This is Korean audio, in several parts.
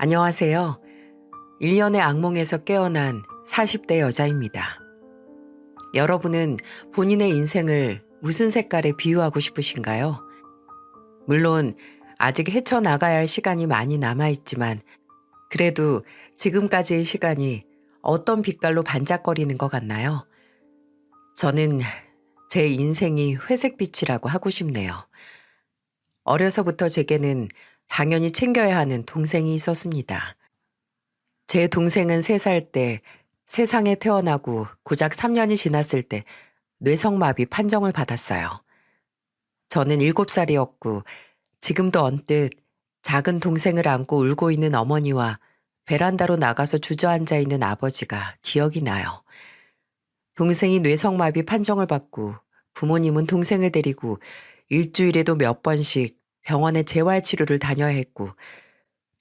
안녕하세요. 1년의 악몽에서 깨어난 40대 여자입니다. 여러분은 본인의 인생을 무슨 색깔에 비유하고 싶으신가요? 물론 아직 헤쳐나가야 할 시간이 많이 남아있지만 그래도 지금까지의 시간이 어떤 빛깔로 반짝거리는 것 같나요? 저는 제 인생이 회색빛이라고 하고 싶네요. 어려서부터 제게는 당연히 챙겨야 하는 동생이 있었습니다. 제 동생은 3살 때 세상에 태어나고 고작 3년이 지났을 때 뇌성마비 판정을 받았어요. 저는 7살이었고 지금도 언뜻 작은 동생을 안고 울고 있는 어머니와 베란다로 나가서 주저앉아 있는 아버지가 기억이 나요. 동생이 뇌성마비 판정을 받고 부모님은 동생을 데리고 일주일에도 몇 번씩 병원에 재활치료를 다녀야 했고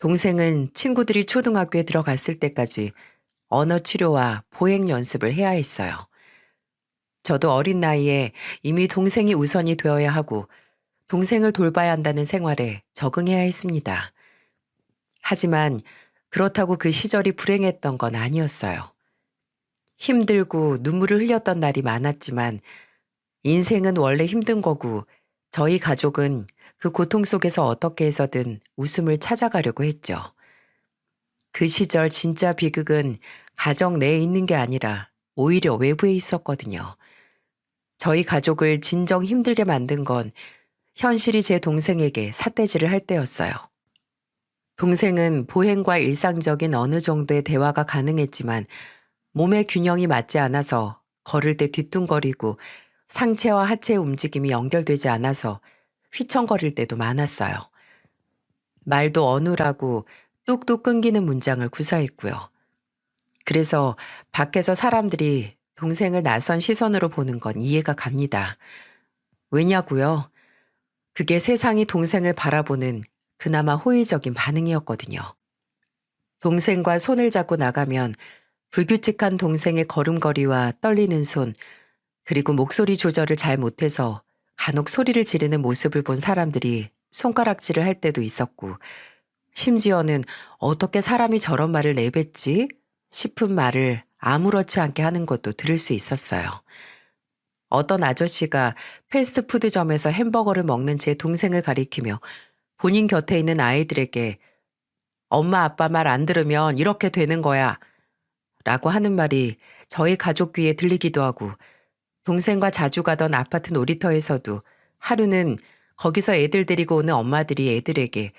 동생은 친구들이 초등학교에 들어갔을 때까지 언어 치료와 보행 연습을 해야 했어요. 저도 어린 나이에 이미 동생이 우선이 되어야 하고 동생을 돌봐야 한다는 생활에 적응해야 했습니다. 하지만 그렇다고 그 시절이 불행했던 건 아니었어요. 힘들고 눈물을 흘렸던 날이 많았지만 인생은 원래 힘든 거고 저희 가족은 그 고통 속에서 어떻게 해서든 웃음을 찾아가려고 했죠. 그 시절 진짜 비극은 가정 내에 있는 게 아니라 오히려 외부에 있었거든요. 저희 가족을 진정 힘들게 만든 건 현실이 제 동생에게 삿대질을 할 때였어요. 동생은 보행과 일상적인 어느 정도의 대화가 가능했지만 몸의 균형이 맞지 않아서 걸을 때 뒤뚱거리고 상체와 하체의 움직임이 연결되지 않아서 휘청거릴 때도 많았어요. 말도 어눌하고 뚝뚝 끊기는 문장을 구사했고요. 그래서 밖에서 사람들이 동생을 낯선 시선으로 보는 건 이해가 갑니다. 왜냐고요? 그게 세상이 동생을 바라보는 그나마 호의적인 반응이었거든요. 동생과 손을 잡고 나가면 불규칙한 동생의 걸음걸이와 떨리는 손, 그리고 목소리 조절을 잘 못해서 간혹 소리를 지르는 모습을 본 사람들이 손가락질을 할 때도 있었고, 심지어는 어떻게 사람이 저런 말을 내뱉지? 싶은 말을 아무렇지 않게 하는 것도 들을 수 있었어요. 어떤 아저씨가 패스트푸드점에서 햄버거를 먹는 제 동생을 가리키며 본인 곁에 있는 아이들에게 엄마 아빠 말 안 들으면 이렇게 되는 거야 라고 하는 말이 저희 가족 귀에 들리기도 하고 동생과 자주 가던 아파트 놀이터에서도 하루는 거기서 애들 데리고 오는 엄마들이 애들에게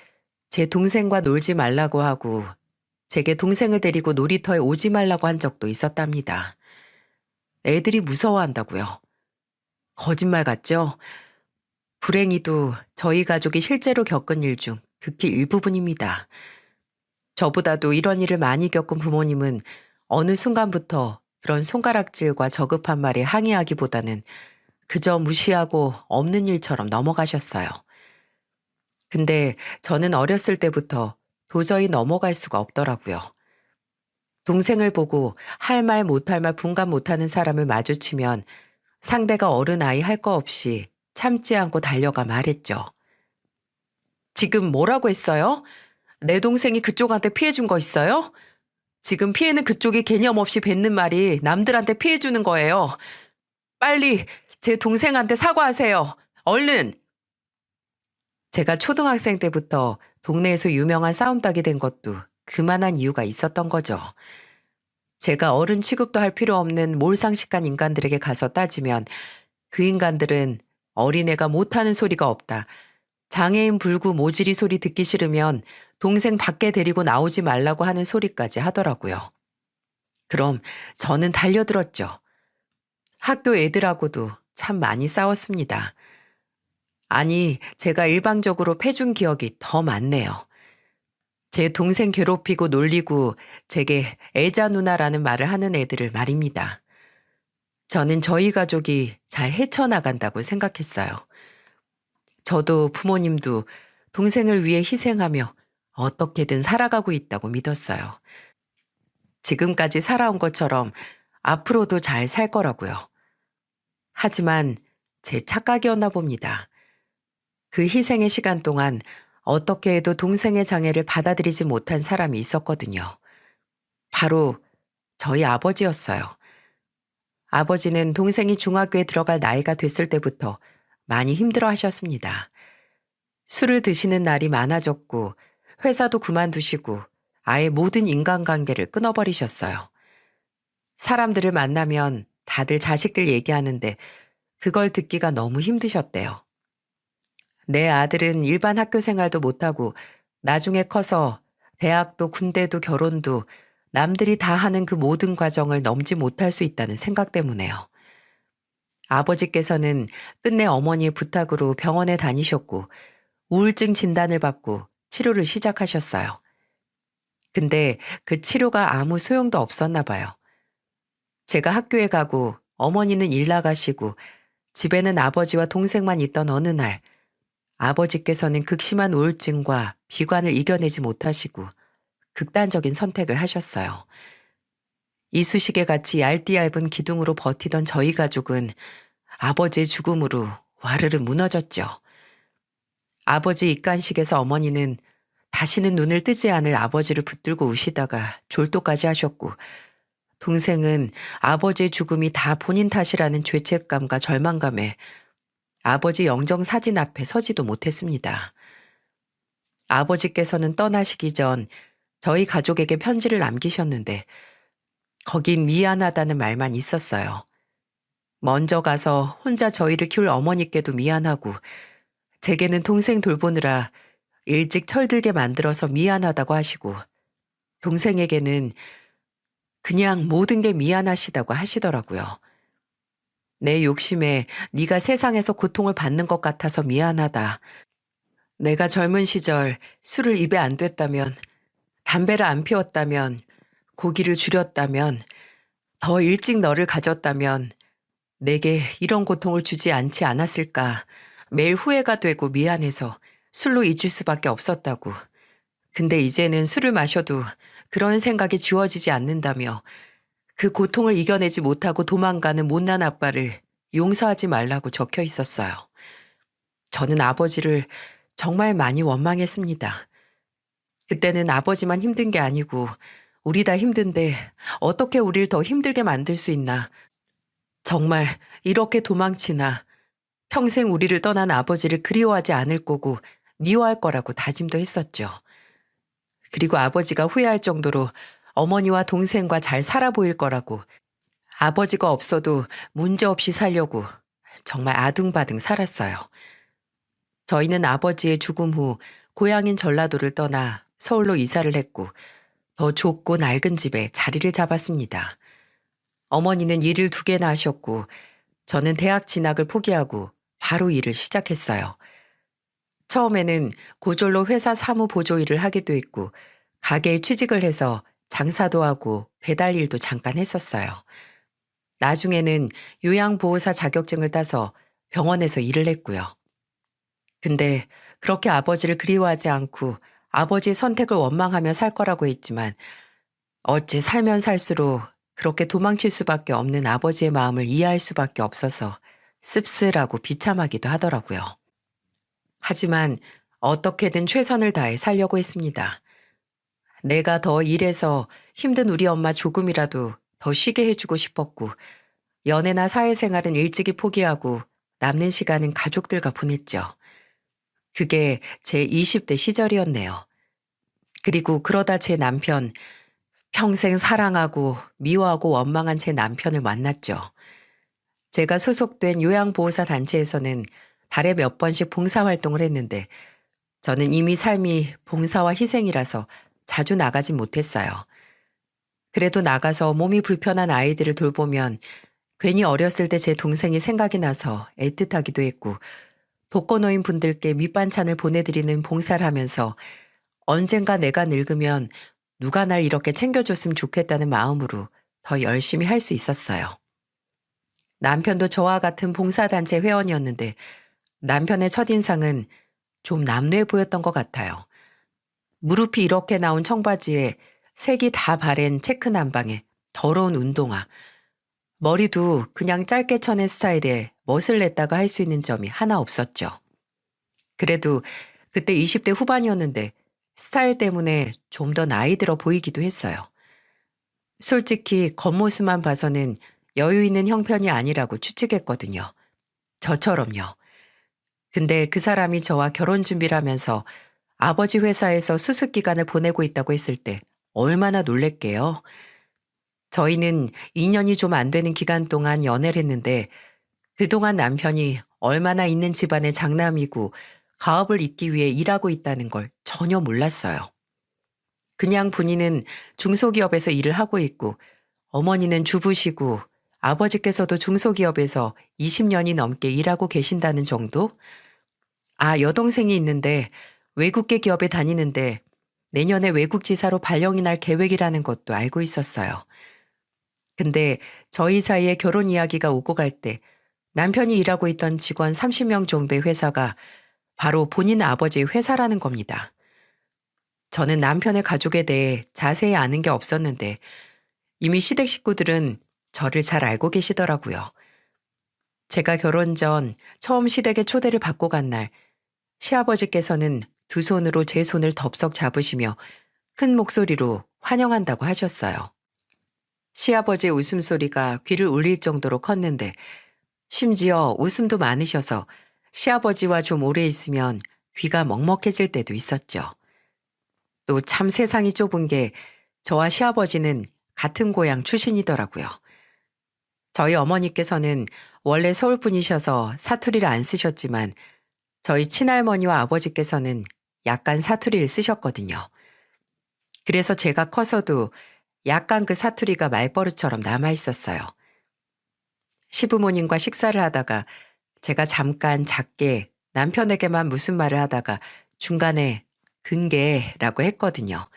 제 동생과 놀지 말라고 하고 제게 동생을 데리고 놀이터에 오지 말라고 한 적도 있었답니다. 애들이 무서워한다고요. 거짓말 같죠? 불행히도 저희 가족이 실제로 겪은 일 중 극히 일부분입니다. 저보다도 이런 일을 많이 겪은 부모님은 어느 순간부터 그런 손가락질과 저급한 말에 항의하기보다는 그저 무시하고 없는 일처럼 넘어가셨어요. 근데 저는 어렸을 때부터 도저히 넘어갈 수가 없더라고요. 동생을 보고 할 말 못할 말 분간 못하는 사람을 마주치면 상대가 어른아이 할 거 없이 참지 않고 달려가 말했죠. 지금 뭐라고 했어요? 내 동생이 그쪽한테 피해 준 거 있어요? 지금 피해는 그쪽이 개념 없이 뱉는 말이 남들한테 피해 주는 거예요. 빨리 제 동생한테 사과하세요. 얼른! 제가 초등학생 때부터 동네에서 유명한 싸움닭이 된 것도 그만한 이유가 있었던 거죠. 제가 어른 취급도 할 필요 없는 몰상식한 인간들에게 가서 따지면 그 인간들은 어린애가 못하는 소리가 없다. 장애인 불구 모지리 소리 듣기 싫으면 동생 밖에 데리고 나오지 말라고 하는 소리까지 하더라고요. 그럼 저는 달려들었죠. 학교 애들하고도 참 많이 싸웠습니다. 아니, 제가 일방적으로 패준 기억이 더 많네요. 제 동생 괴롭히고 놀리고 제게 애자 누나라는 말을 하는 애들을 말입니다. 저는 저희 가족이 잘 헤쳐나간다고 생각했어요. 저도 부모님도 동생을 위해 희생하며 어떻게든 살아가고 있다고 믿었어요. 지금까지 살아온 것처럼 앞으로도 잘 살 거라고요. 하지만 제 착각이었나 봅니다. 그 희생의 시간 동안 어떻게 해도 동생의 장애를 받아들이지 못한 사람이 있었거든요. 바로 저희 아버지였어요. 아버지는 동생이 중학교에 들어갈 나이가 됐을 때부터 많이 힘들어 하셨습니다. 술을 드시는 날이 많아졌고 회사도 그만두시고 아예 모든 인간관계를 끊어버리셨어요. 사람들을 만나면 다들 자식들 얘기하는데 그걸 듣기가 너무 힘드셨대요. 내 아들은 일반 학교 생활도 못하고 나중에 커서 대학도 군대도 결혼도 남들이 다 하는 그 모든 과정을 넘지 못할 수 있다는 생각 때문에요. 아버지께서는 끝내 어머니의 부탁으로 병원에 다니셨고 우울증 진단을 받고 치료를 시작하셨어요. 근데 그 치료가 아무 소용도 없었나 봐요. 제가 학교에 가고 어머니는 일 나가시고 집에는 아버지와 동생만 있던 어느 날 아버지께서는 극심한 우울증과 비관을 이겨내지 못하시고 극단적인 선택을 하셨어요. 이쑤시개 같이 얇디 얇은 기둥으로 버티던 저희 가족은 아버지의 죽음으로 와르르 무너졌죠. 아버지 입간식에서 어머니는 다시는 눈을 뜨지 않을 아버지를 붙들고 우시다가 졸도까지 하셨고 동생은 아버지의 죽음이 다 본인 탓이라는 죄책감과 절망감에 아버지 영정 사진 앞에 서지도 못했습니다. 아버지께서는 떠나시기 전 저희 가족에게 편지를 남기셨는데 거긴 미안하다는 말만 있었어요. 먼저 가서 혼자 저희를 키울 어머니께도 미안하고 제게는 동생 돌보느라 일찍 철들게 만들어서 미안하다고 하시고 동생에게는 그냥 모든 게 미안하시다고 하시더라고요. 내 욕심에 네가 세상에서 고통을 받는 것 같아서 미안하다. 내가 젊은 시절 술을 입에 안 댔다면, 담배를 안 피웠다면, 고기를 줄였다면, 더 일찍 너를 가졌다면 내게 이런 고통을 주지 않지 않았을까. 매일 후회가 되고 미안해서 술로 잊을 수밖에 없었다고. 근데 이제는 술을 마셔도 그런 생각이 지워지지 않는다며 그 고통을 이겨내지 못하고 도망가는 못난 아빠를 용서하지 말라고 적혀 있었어요. 저는 아버지를 정말 많이 원망했습니다. 그때는 아버지만 힘든 게 아니고 우리 다 힘든데 어떻게 우리를 더 힘들게 만들 수 있나. 정말 이렇게 도망치나. 평생 우리를 떠난 아버지를 그리워하지 않을 거고 미워할 거라고 다짐도 했었죠. 그리고 아버지가 후회할 정도로 어머니와 동생과 잘 살아 보일 거라고 아버지가 없어도 문제없이 살려고 정말 아둥바둥 살았어요. 저희는 아버지의 죽음 후 고향인 전라도를 떠나 서울로 이사를 했고 더 좁고 낡은 집에 자리를 잡았습니다. 어머니는 일을 2개나 하셨고 저는 대학 진학을 포기하고 바로 일을 시작했어요. 처음에는 고졸로 회사 사무 보조 일을 하기도 했고 가게에 취직을 해서 장사도 하고 배달 일도 잠깐 했었어요. 나중에는 요양보호사 자격증을 따서 병원에서 일을 했고요. 근데 그렇게 아버지를 그리워하지 않고 아버지의 선택을 원망하며 살 거라고 했지만 어째 살면 살수록 그렇게 도망칠 수밖에 없는 아버지의 마음을 이해할 수밖에 없어서 씁쓸하고 비참하기도 하더라고요. 하지만 어떻게든 최선을 다해 살려고 했습니다. 내가 더 일해서 힘든 우리 엄마 조금이라도 더 쉬게 해주고 싶었고 연애나 사회생활은 일찍이 포기하고 남는 시간은 가족들과 보냈죠. 그게 제 20대 시절이었네요. 그리고 그러다 제 남편, 평생 사랑하고 미워하고 원망한 제 남편을 만났죠. 제가 소속된 요양보호사 단체에서는 달에 몇 번씩 봉사활동을 했는데 저는 이미 삶이 봉사와 희생이라서 자주 나가진 못했어요. 그래도 나가서 몸이 불편한 아이들을 돌보면 괜히 어렸을 때 제 동생이 생각이 나서 애틋하기도 했고 독거노인 분들께 밑반찬을 보내드리는 봉사를 하면서 언젠가 내가 늙으면 누가 날 이렇게 챙겨줬으면 좋겠다는 마음으로 더 열심히 할 수 있었어요. 남편도 저와 같은 봉사단체 회원이었는데 남편의 첫인상은 좀 남루해 보였던 것 같아요. 무릎이 이렇게 나온 청바지에 색이 다 바랜 체크 남방에 더러운 운동화, 머리도 그냥 짧게 쳐낸 스타일에 멋을 냈다가 할 수 있는 점이 하나 없었죠. 그래도 그때 20대 후반이었는데 스타일 때문에 좀 더 나이 들어 보이기도 했어요. 솔직히 겉모습만 봐서는 여유 있는 형편이 아니라고 추측했거든요. 저처럼요. 근데 그 사람이 저와 결혼 준비를 하면서 아버지 회사에서 수습 기간을 보내고 있다고 했을 때 얼마나 놀랬게요. 저희는 2년이 좀 안 되는 기간 동안 연애를 했는데 그동안 남편이 얼마나 있는 집안의 장남이고 가업을 잇기 위해 일하고 있다는 걸 전혀 몰랐어요. 그냥 본인은 중소기업에서 일을 하고 있고 어머니는 주부시고 아버지께서도 중소기업에서 20년이 넘게 일하고 계신다는 정도? 아, 여동생이 있는데 외국계 기업에 다니는데 내년에 외국 지사로 발령이 날 계획이라는 것도 알고 있었어요. 근데 저희 사이에 결혼 이야기가 오고 갈 때 남편이 일하고 있던 직원 30명 정도의 회사가 바로 본인 아버지의 회사라는 겁니다. 저는 남편의 가족에 대해 자세히 아는 게 없었는데 이미 시댁 식구들은 저를 잘 알고 계시더라고요. 제가 결혼 전 처음 시댁에 초대를 받고 간 날 시아버지께서는 두 손으로 제 손을 덥석 잡으시며 큰 목소리로 환영한다고 하셨어요. 시아버지의 웃음소리가 귀를 울릴 정도로 컸는데 심지어 웃음도 많으셔서 시아버지와 좀 오래 있으면 귀가 먹먹해질 때도 있었죠. 또 참 세상이 좁은 게 저와 시아버지는 같은 고향 출신이더라고요. 저희 어머니께서는 원래 서울 분이셔서 사투리를 안 쓰셨지만 저희 친할머니와 아버지께서는 약간 사투리를 쓰셨거든요. 그래서 제가 커서도 약간 그 사투리가 말버릇처럼 남아 있었어요. 시부모님과 식사를 하다가 제가 잠깐 작게 남편에게만 무슨 말을 하다가 중간에 근게라고 했거든요.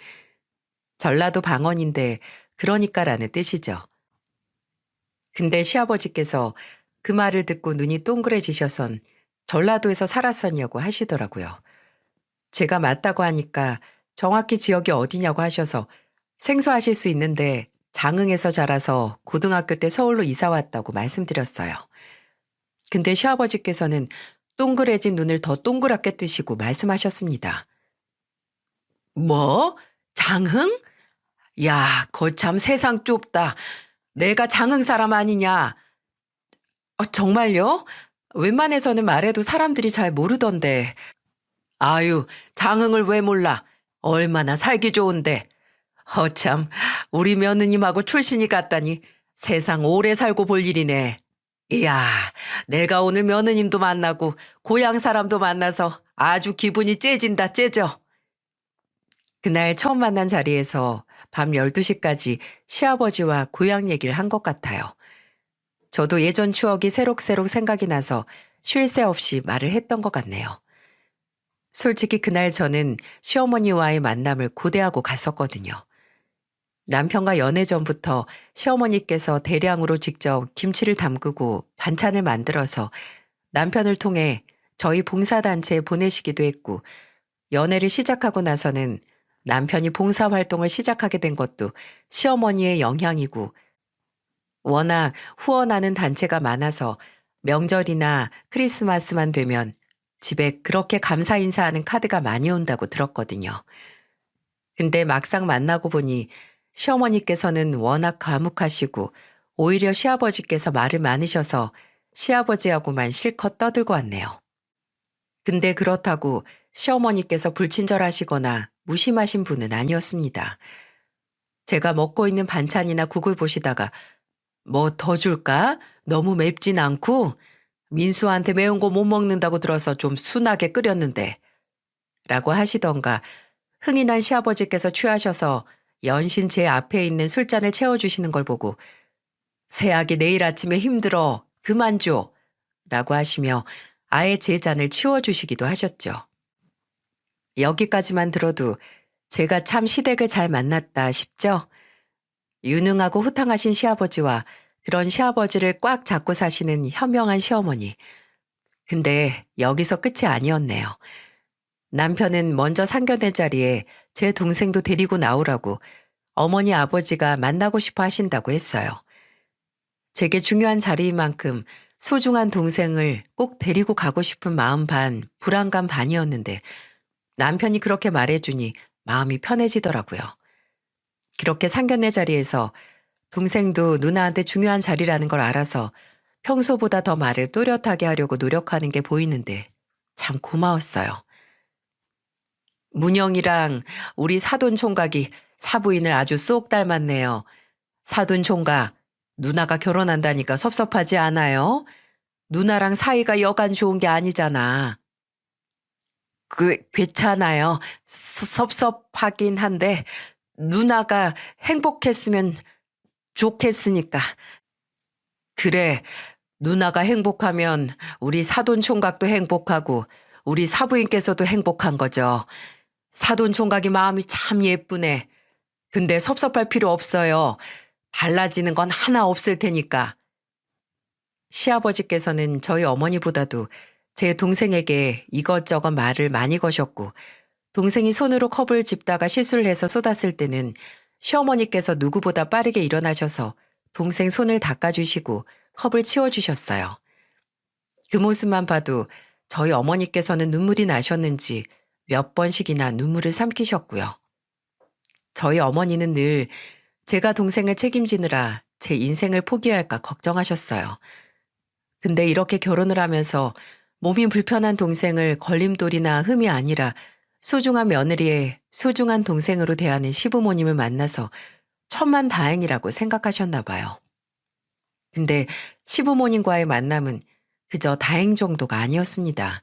전라도 방언인데 그러니까라는 뜻이죠. 근데 시아버지께서 그 말을 듣고 눈이 동그래지셔선 전라도에서 살았었냐고 하시더라고요. 제가 맞다고 하니까 정확히 지역이 어디냐고 하셔서 생소하실 수 있는데 장흥에서 자라서 고등학교 때 서울로 이사 왔다고 말씀드렸어요. 근데 시아버지께서는 동그래진 눈을 더 동그랗게 뜨시고 말씀하셨습니다. 뭐? 장흥? 야, 거참 세상 좁다. 내가 장흥 사람 아니냐? 정말요? 웬만해서는 말해도 사람들이 잘 모르던데. 아유, 장흥을 왜 몰라? 얼마나 살기 좋은데. 허참, 우리 며느님하고 출신이 같다니 세상 오래 살고 볼 일이네. 이야, 내가 오늘 며느님도 만나고 고향 사람도 만나서 아주 기분이 째진다 째져. 그날 처음 만난 자리에서 밤 12시까지 시아버지와 고향 얘기를 한 것 같아요. 저도 예전 추억이 새록새록 생각이 나서 쉴 새 없이 말을 했던 것 같네요. 솔직히 그날 저는 시어머니와의 만남을 고대하고 갔었거든요. 남편과 연애 전부터 시어머니께서 대량으로 직접 김치를 담그고 반찬을 만들어서 남편을 통해 저희 봉사단체에 보내시기도 했고, 연애를 시작하고 나서는 남편이 봉사활동을 시작하게 된 것도 시어머니의 영향이고, 워낙 후원하는 단체가 많아서 명절이나 크리스마스만 되면 집에 그렇게 감사 인사하는 카드가 많이 온다고 들었거든요. 근데 막상 만나고 보니 시어머니께서는 워낙 과묵하시고 오히려 시아버지께서 말을 많으셔서 시아버지하고만 실컷 떠들고 왔네요. 근데 그렇다고 시어머니께서 불친절하시거나 무심하신 분은 아니었습니다. 제가 먹고 있는 반찬이나 국을 보시다가 뭐 더 줄까? 너무 맵진 않고 민수한테 매운 거 못 먹는다고 들어서 좀 순하게 끓였는데 라고 하시던가 흥이 난 시아버지께서 취하셔서 연신 제 앞에 있는 술잔을 채워주시는 걸 보고 새아기 내일 아침에 힘들어 그만 줘 라고 하시며 아예 제 잔을 치워주시기도 하셨죠. 여기까지만 들어도 제가 참 시댁을 잘 만났다 싶죠? 유능하고 호탕하신 시아버지와 그런 시아버지를 꽉 잡고 사시는 현명한 시어머니. 근데 여기서 끝이 아니었네요. 남편은 먼저 상견례 자리에 제 동생도 데리고 나오라고 어머니 아버지가 만나고 싶어 하신다고 했어요. 제게 중요한 자리인 만큼 소중한 동생을 꼭 데리고 가고 싶은 마음 반, 불안감 반이었는데 남편이 그렇게 말해주니 마음이 편해지더라고요. 그렇게 상견례 자리에서 동생도 누나한테 중요한 자리라는 걸 알아서 평소보다 더 말을 또렷하게 하려고 노력하는 게 보이는데 참 고마웠어요. 문영이랑 우리 사돈 총각이 사부인을 아주 쏙 닮았네요. 사돈 총각, 누나가 결혼한다니까 섭섭하지 않아요? 누나랑 사이가 여간 좋은 게 아니잖아. 괜찮아요. 섭섭하긴 한데 누나가 행복했으면 좋겠으니까. 그래, 누나가 행복하면 우리 사돈 총각도 행복하고 우리 사부인께서도 행복한 거죠. 사돈 총각이 마음이 참 예쁘네. 근데 섭섭할 필요 없어요. 달라지는 건 하나 없을 테니까. 시아버지께서는 저희 어머니보다도 제 동생에게 이것저것 말을 많이 거셨고 동생이 손으로 컵을 집다가 실수를 해서 쏟았을 때는 시어머니께서 누구보다 빠르게 일어나셔서 동생 손을 닦아주시고 컵을 치워주셨어요. 그 모습만 봐도 저희 어머니께서는 눈물이 나셨는지 몇 번씩이나 눈물을 삼키셨고요. 저희 어머니는 늘 제가 동생을 책임지느라 제 인생을 포기할까 걱정하셨어요. 근데 이렇게 결혼을 하면서 몸이 불편한 동생을 걸림돌이나 흠이 아니라 소중한 며느리의 소중한 동생으로 대하는 시부모님을 만나서 천만다행이라고 생각하셨나 봐요. 근데 시부모님과의 만남은 그저 다행 정도가 아니었습니다.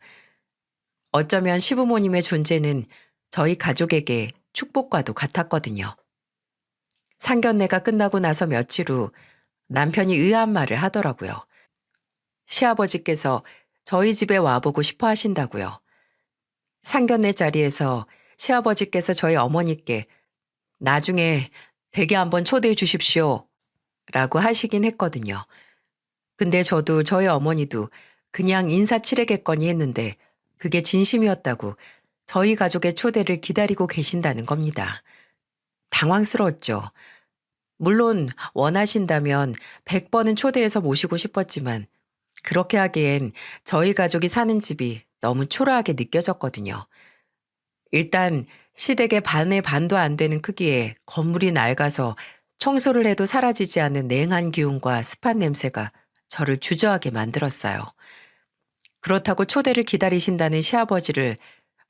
어쩌면 시부모님의 존재는 저희 가족에게 축복과도 같았거든요. 상견례가 끝나고 나서 며칠 후 남편이 의아한 말을 하더라고요. 시아버지께서 저희 집에 와보고 싶어 하신다고요. 상견례 자리에서 시아버지께서 저희 어머니께 나중에 댁에 한번 초대해 주십시오 라고 하시긴 했거든요. 근데 저도 저희 어머니도 그냥 인사치레겠거니 했는데 그게 진심이었다고 저희 가족의 초대를 기다리고 계신다는 겁니다. 당황스러웠죠. 물론 원하신다면 100번은 초대해서 모시고 싶었지만 그렇게 하기엔 저희 가족이 사는 집이 너무 초라하게 느껴졌거든요. 일단 시댁의 반의 반도 안 되는 크기의 건물이 낡아서 청소를 해도 사라지지 않는 냉한 기운과 습한 냄새가 저를 주저하게 만들었어요. 그렇다고 초대를 기다리신다는 시아버지를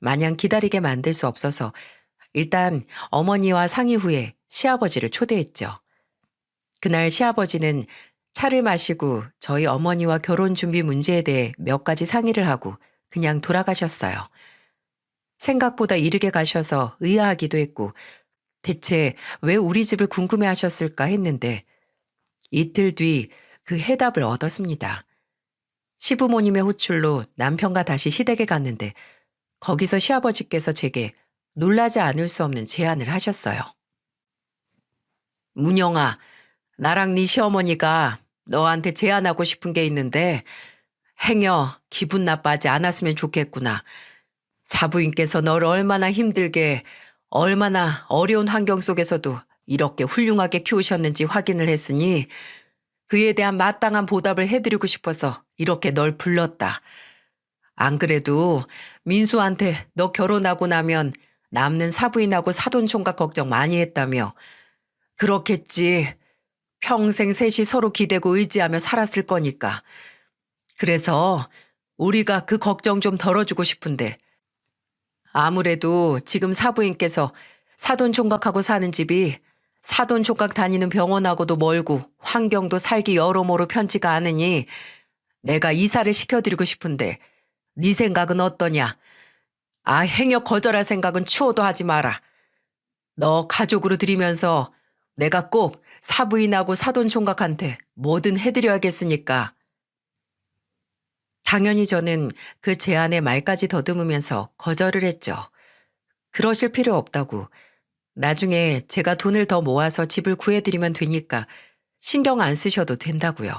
마냥 기다리게 만들 수 없어서 일단 어머니와 상의 후에 시아버지를 초대했죠. 그날 시아버지는 차를 마시고 저희 어머니와 결혼 준비 문제에 대해 몇 가지 상의를 하고 그냥 돌아가셨어요. 생각보다 이르게 가셔서 의아하기도 했고 대체 왜 우리 집을 궁금해 하셨을까 했는데 이틀 뒤 그 해답을 얻었습니다. 시부모님의 호출로 남편과 다시 시댁에 갔는데 거기서 시아버지께서 제게 놀라지 않을 수 없는 제안을 하셨어요. 문영아, 나랑 네 시어머니가 너한테 제안하고 싶은 게 있는데 행여 기분 나빠하지 않았으면 좋겠구나. 사부인께서 너를 얼마나 힘들게 얼마나 어려운 환경 속에서도 이렇게 훌륭하게 키우셨는지 확인을 했으니 그에 대한 마땅한 보답을 해드리고 싶어서 이렇게 널 불렀다. 안 그래도 민수한테 너 결혼하고 나면 남는 사부인하고 사돈 총각 걱정 많이 했다며. 그렇겠지. 평생 셋이 서로 기대고 의지하며 살았을 거니까. 그래서 우리가 그 걱정 좀 덜어주고 싶은데 아무래도 지금 사부인께서 사돈 총각하고 사는 집이 사돈 총각 다니는 병원하고도 멀고 환경도 살기 여러모로 편치가 않으니 내가 이사를 시켜드리고 싶은데 네 생각은 어떠냐? 행여 거절할 생각은 추호도 하지 마라. 너 가족으로 들이면서 내가 꼭 사부인하고 사돈 총각한테 뭐든 해드려야겠으니까. 당연히 저는 그 제안에 말까지 더듬으면서 거절을 했죠. 그러실 필요 없다고. 나중에 제가 돈을 더 모아서 집을 구해드리면 되니까 신경 안 쓰셔도 된다고요.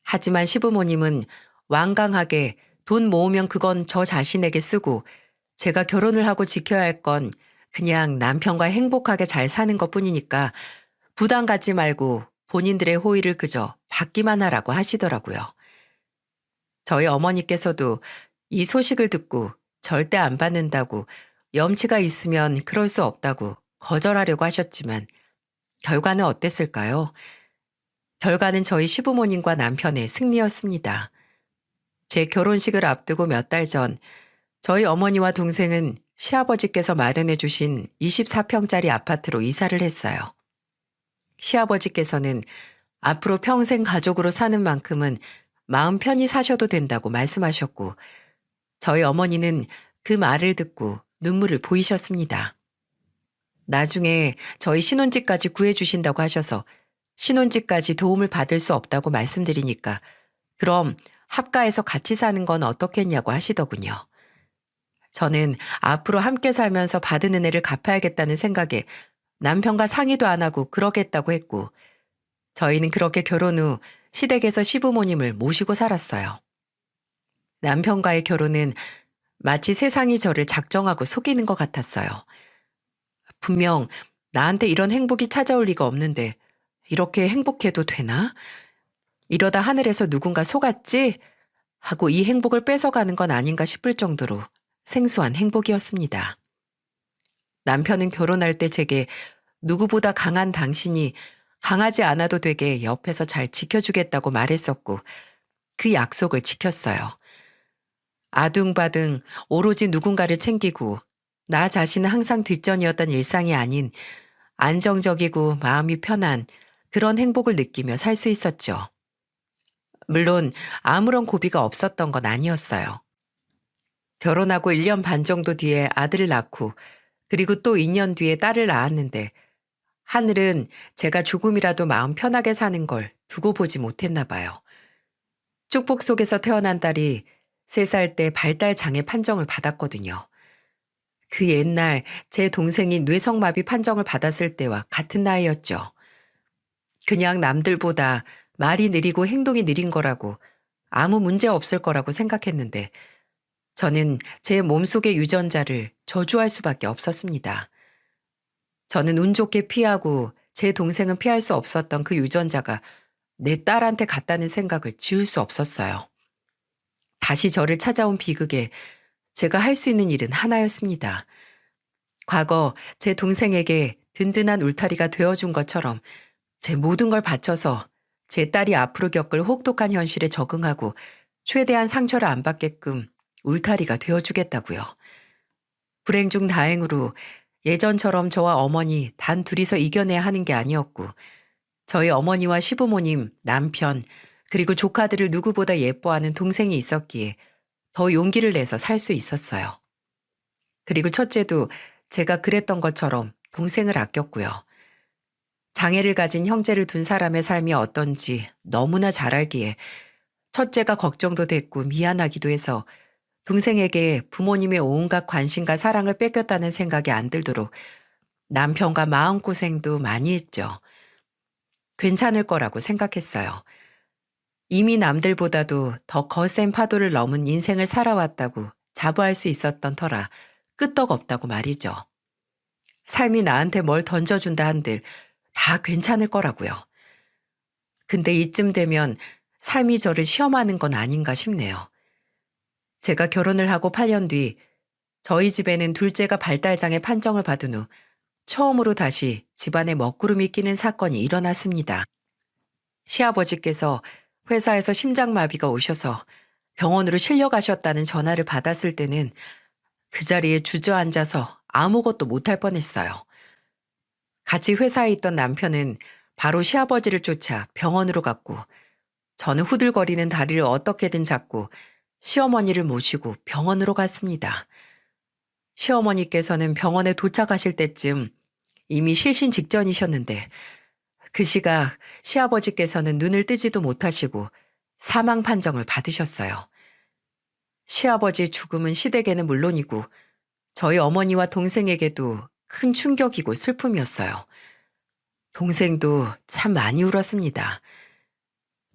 하지만 시부모님은 완강하게 돈 모으면 그건 저 자신에게 쓰고 제가 결혼을 하고 지켜야 할 건 그냥 남편과 행복하게 잘 사는 것뿐이니까 부담 갖지 말고 본인들의 호의를 그저 받기만 하라고 하시더라고요. 저희 어머니께서도 이 소식을 듣고 절대 안 받는다고, 염치가 있으면 그럴 수 없다고 거절하려고 하셨지만 결과는 어땠을까요? 결과는 저희 시부모님과 남편의 승리였습니다. 제 결혼식을 앞두고 몇 달 전 저희 어머니와 동생은 시아버지께서 마련해 주신 24평짜리 아파트로 이사를 했어요. 시아버지께서는 앞으로 평생 가족으로 사는 만큼은 마음 편히 사셔도 된다고 말씀하셨고, 저희 어머니는 그 말을 듣고 눈물을 보이셨습니다. 나중에 저희 신혼집까지 구해주신다고 하셔서 신혼집까지 도움을 받을 수 없다고 말씀드리니까 그럼 합가해서 같이 사는 건 어떻겠냐고 하시더군요. 저는 앞으로 함께 살면서 받은 은혜를 갚아야겠다는 생각에 남편과 상의도 안 하고 그러겠다고 했고, 저희는 그렇게 결혼 후 시댁에서 시부모님을 모시고 살았어요. 남편과의 결혼은 마치 세상이 저를 작정하고 속이는 것 같았어요. 분명 나한테 이런 행복이 찾아올 리가 없는데 이렇게 행복해도 되나? 이러다 하늘에서 누군가 속았지? 하고 이 행복을 뺏어가는 건 아닌가 싶을 정도로 생소한 행복이었습니다. 남편은 결혼할 때 제게 누구보다 강한 당신이 강하지 않아도 되게 옆에서 잘 지켜주겠다고 말했었고 그 약속을 지켰어요. 아둥바둥 오로지 누군가를 챙기고 나 자신은 항상 뒷전이었던 일상이 아닌 안정적이고 마음이 편한 그런 행복을 느끼며 살 수 있었죠. 물론 아무런 고비가 없었던 건 아니었어요. 결혼하고 1년 반 정도 뒤에 아들을 낳고 그리고 또 2년 뒤에 딸을 낳았는데 하늘은 제가 조금이라도 마음 편하게 사는 걸 두고 보지 못했나 봐요. 축복 속에서 태어난 딸이 3살 때 발달 장애 판정을 받았거든요. 그 옛날 제 동생이 뇌성마비 판정을 받았을 때와 같은 나이였죠. 그냥 남들보다 말이 느리고 행동이 느린 거라고 아무 문제 없을 거라고 생각했는데 저는 제 몸속의 유전자를 저주할 수밖에 없었습니다. 저는 운 좋게 피하고 제 동생은 피할 수 없었던 그 유전자가 내 딸한테 갔다는 생각을 지울 수 없었어요. 다시 저를 찾아온 비극에 제가 할 수 있는 일은 하나였습니다. 과거 제 동생에게 든든한 울타리가 되어준 것처럼 제 모든 걸 바쳐서 제 딸이 앞으로 겪을 혹독한 현실에 적응하고 최대한 상처를 안 받게끔 울타리가 되어주겠다고요. 불행 중 다행으로 예전처럼 저와 어머니 단 둘이서 이겨내야 하는 게 아니었고 저희 어머니와 시부모님, 남편, 그리고 조카들을 누구보다 예뻐하는 동생이 있었기에 더 용기를 내서 살 수 있었어요. 그리고 첫째도 제가 그랬던 것처럼 동생을 아꼈고요. 장애를 가진 형제를 둔 사람의 삶이 어떤지 너무나 잘 알기에 첫째가 걱정도 됐고 미안하기도 해서 동생에게 부모님의 온갖 관심과 사랑을 뺏겼다는 생각이 안 들도록 남편과 마음고생도 많이 했죠. 괜찮을 거라고 생각했어요. 이미 남들보다도 더 거센 파도를 넘은 인생을 살아왔다고 자부할 수 있었던 터라 끄떡없다고 말이죠. 삶이 나한테 뭘 던져준다 한들 다 괜찮을 거라고요. 근데 이쯤 되면 삶이 저를 시험하는 건 아닌가 싶네요. 제가 결혼을 하고 8년 뒤 저희 집에는 둘째가 발달장애 판정을 받은 후 처음으로 다시 집안에 먹구름이 끼는 사건이 일어났습니다. 시아버지께서 회사에서 심장마비가 오셔서 병원으로 실려가셨다는 전화를 받았을 때는 그 자리에 주저앉아서 아무것도 못할 뻔했어요. 같이 회사에 있던 남편은 바로 시아버지를 쫓아 병원으로 갔고 저는 후들거리는 다리를 어떻게든 잡고 시어머니를 모시고 병원으로 갔습니다. 시어머니께서는 병원에 도착하실 때쯤 이미 실신 직전이셨는데 그 시각 시아버지께서는 눈을 뜨지도 못하시고 사망 판정을 받으셨어요. 시아버지의 죽음은 시댁에는 물론이고 저희 어머니와 동생에게도 큰 충격이고 슬픔이었어요. 동생도 참 많이 울었습니다.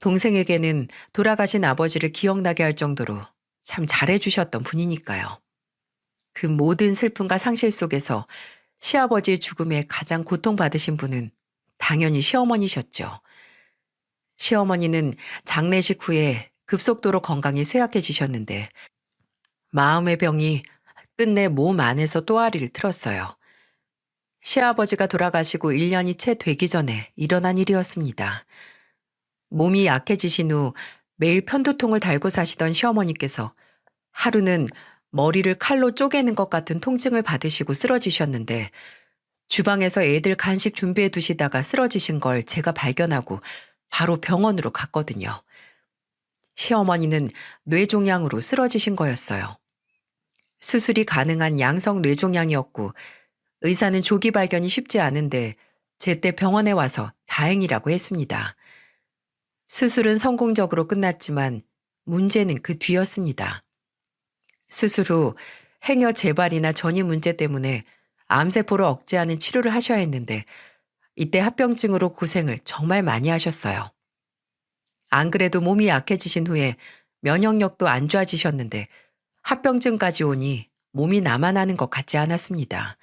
동생에게는 돌아가신 아버지를 기억나게 할 정도로 참 잘해주셨던 분이니까요. 그 모든 슬픔과 상실 속에서 시아버지의 죽음에 가장 고통받으신 분은 당연히 시어머니셨죠. 시어머니는 장례식 후에 급속도로 건강이 쇠약해지셨는데 마음의 병이 끝내 몸 안에서 또아리를 틀었어요. 시아버지가 돌아가시고 1년이 채 되기 전에 일어난 일이었습니다. 몸이 약해지신 후 매일 편두통을 달고 사시던 시어머니께서 하루는 머리를 칼로 쪼개는 것 같은 통증을 받으시고 쓰러지셨는데 주방에서 애들 간식 준비해 두시다가 쓰러지신 걸 제가 발견하고 바로 병원으로 갔거든요. 시어머니는 뇌종양으로 쓰러지신 거였어요. 수술이 가능한 양성 뇌종양이었고 의사는 조기 발견이 쉽지 않은데 제때 병원에 와서 다행이라고 했습니다. 수술은 성공적으로 끝났지만 문제는 그 뒤였습니다. 수술 후 행여 재발이나 전이 문제 때문에 암세포를 억제하는 치료를 하셔야 했는데 이때 합병증으로 고생을 정말 많이 하셨어요. 안 그래도 몸이 약해지신 후에 면역력도 안 좋아지셨는데 합병증까지 오니 몸이 나만 하는 것 같지 않았습니다.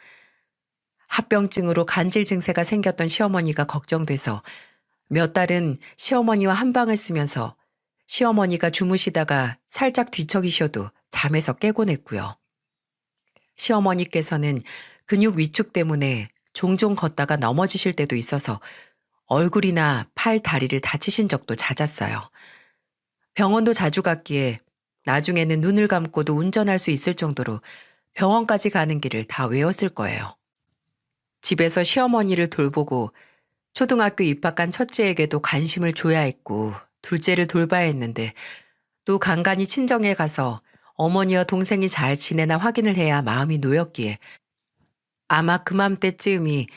합병증으로 간질 증세가 생겼던 시어머니가 걱정돼서 몇 달은 시어머니와 한방을 쓰면서 시어머니가 주무시다가 살짝 뒤척이셔도 잠에서 깨곤 했고요. 시어머니께서는 근육 위축 때문에 종종 걷다가 넘어지실 때도 있어서 얼굴이나 팔, 다리를 다치신 적도 잦았어요. 병원도 자주 갔기에 나중에는 눈을 감고도 운전할 수 있을 정도로 병원까지 가는 길을 다 외웠을 거예요. 집에서 시어머니를 돌보고 초등학교 입학한 첫째에게도 관심을 줘야 했고 둘째를 돌봐야 했는데 또 간간히 친정에 가서 어머니와 동생이 잘 지내나 확인을 해야 마음이 놓였기에 아마 그맘때쯤이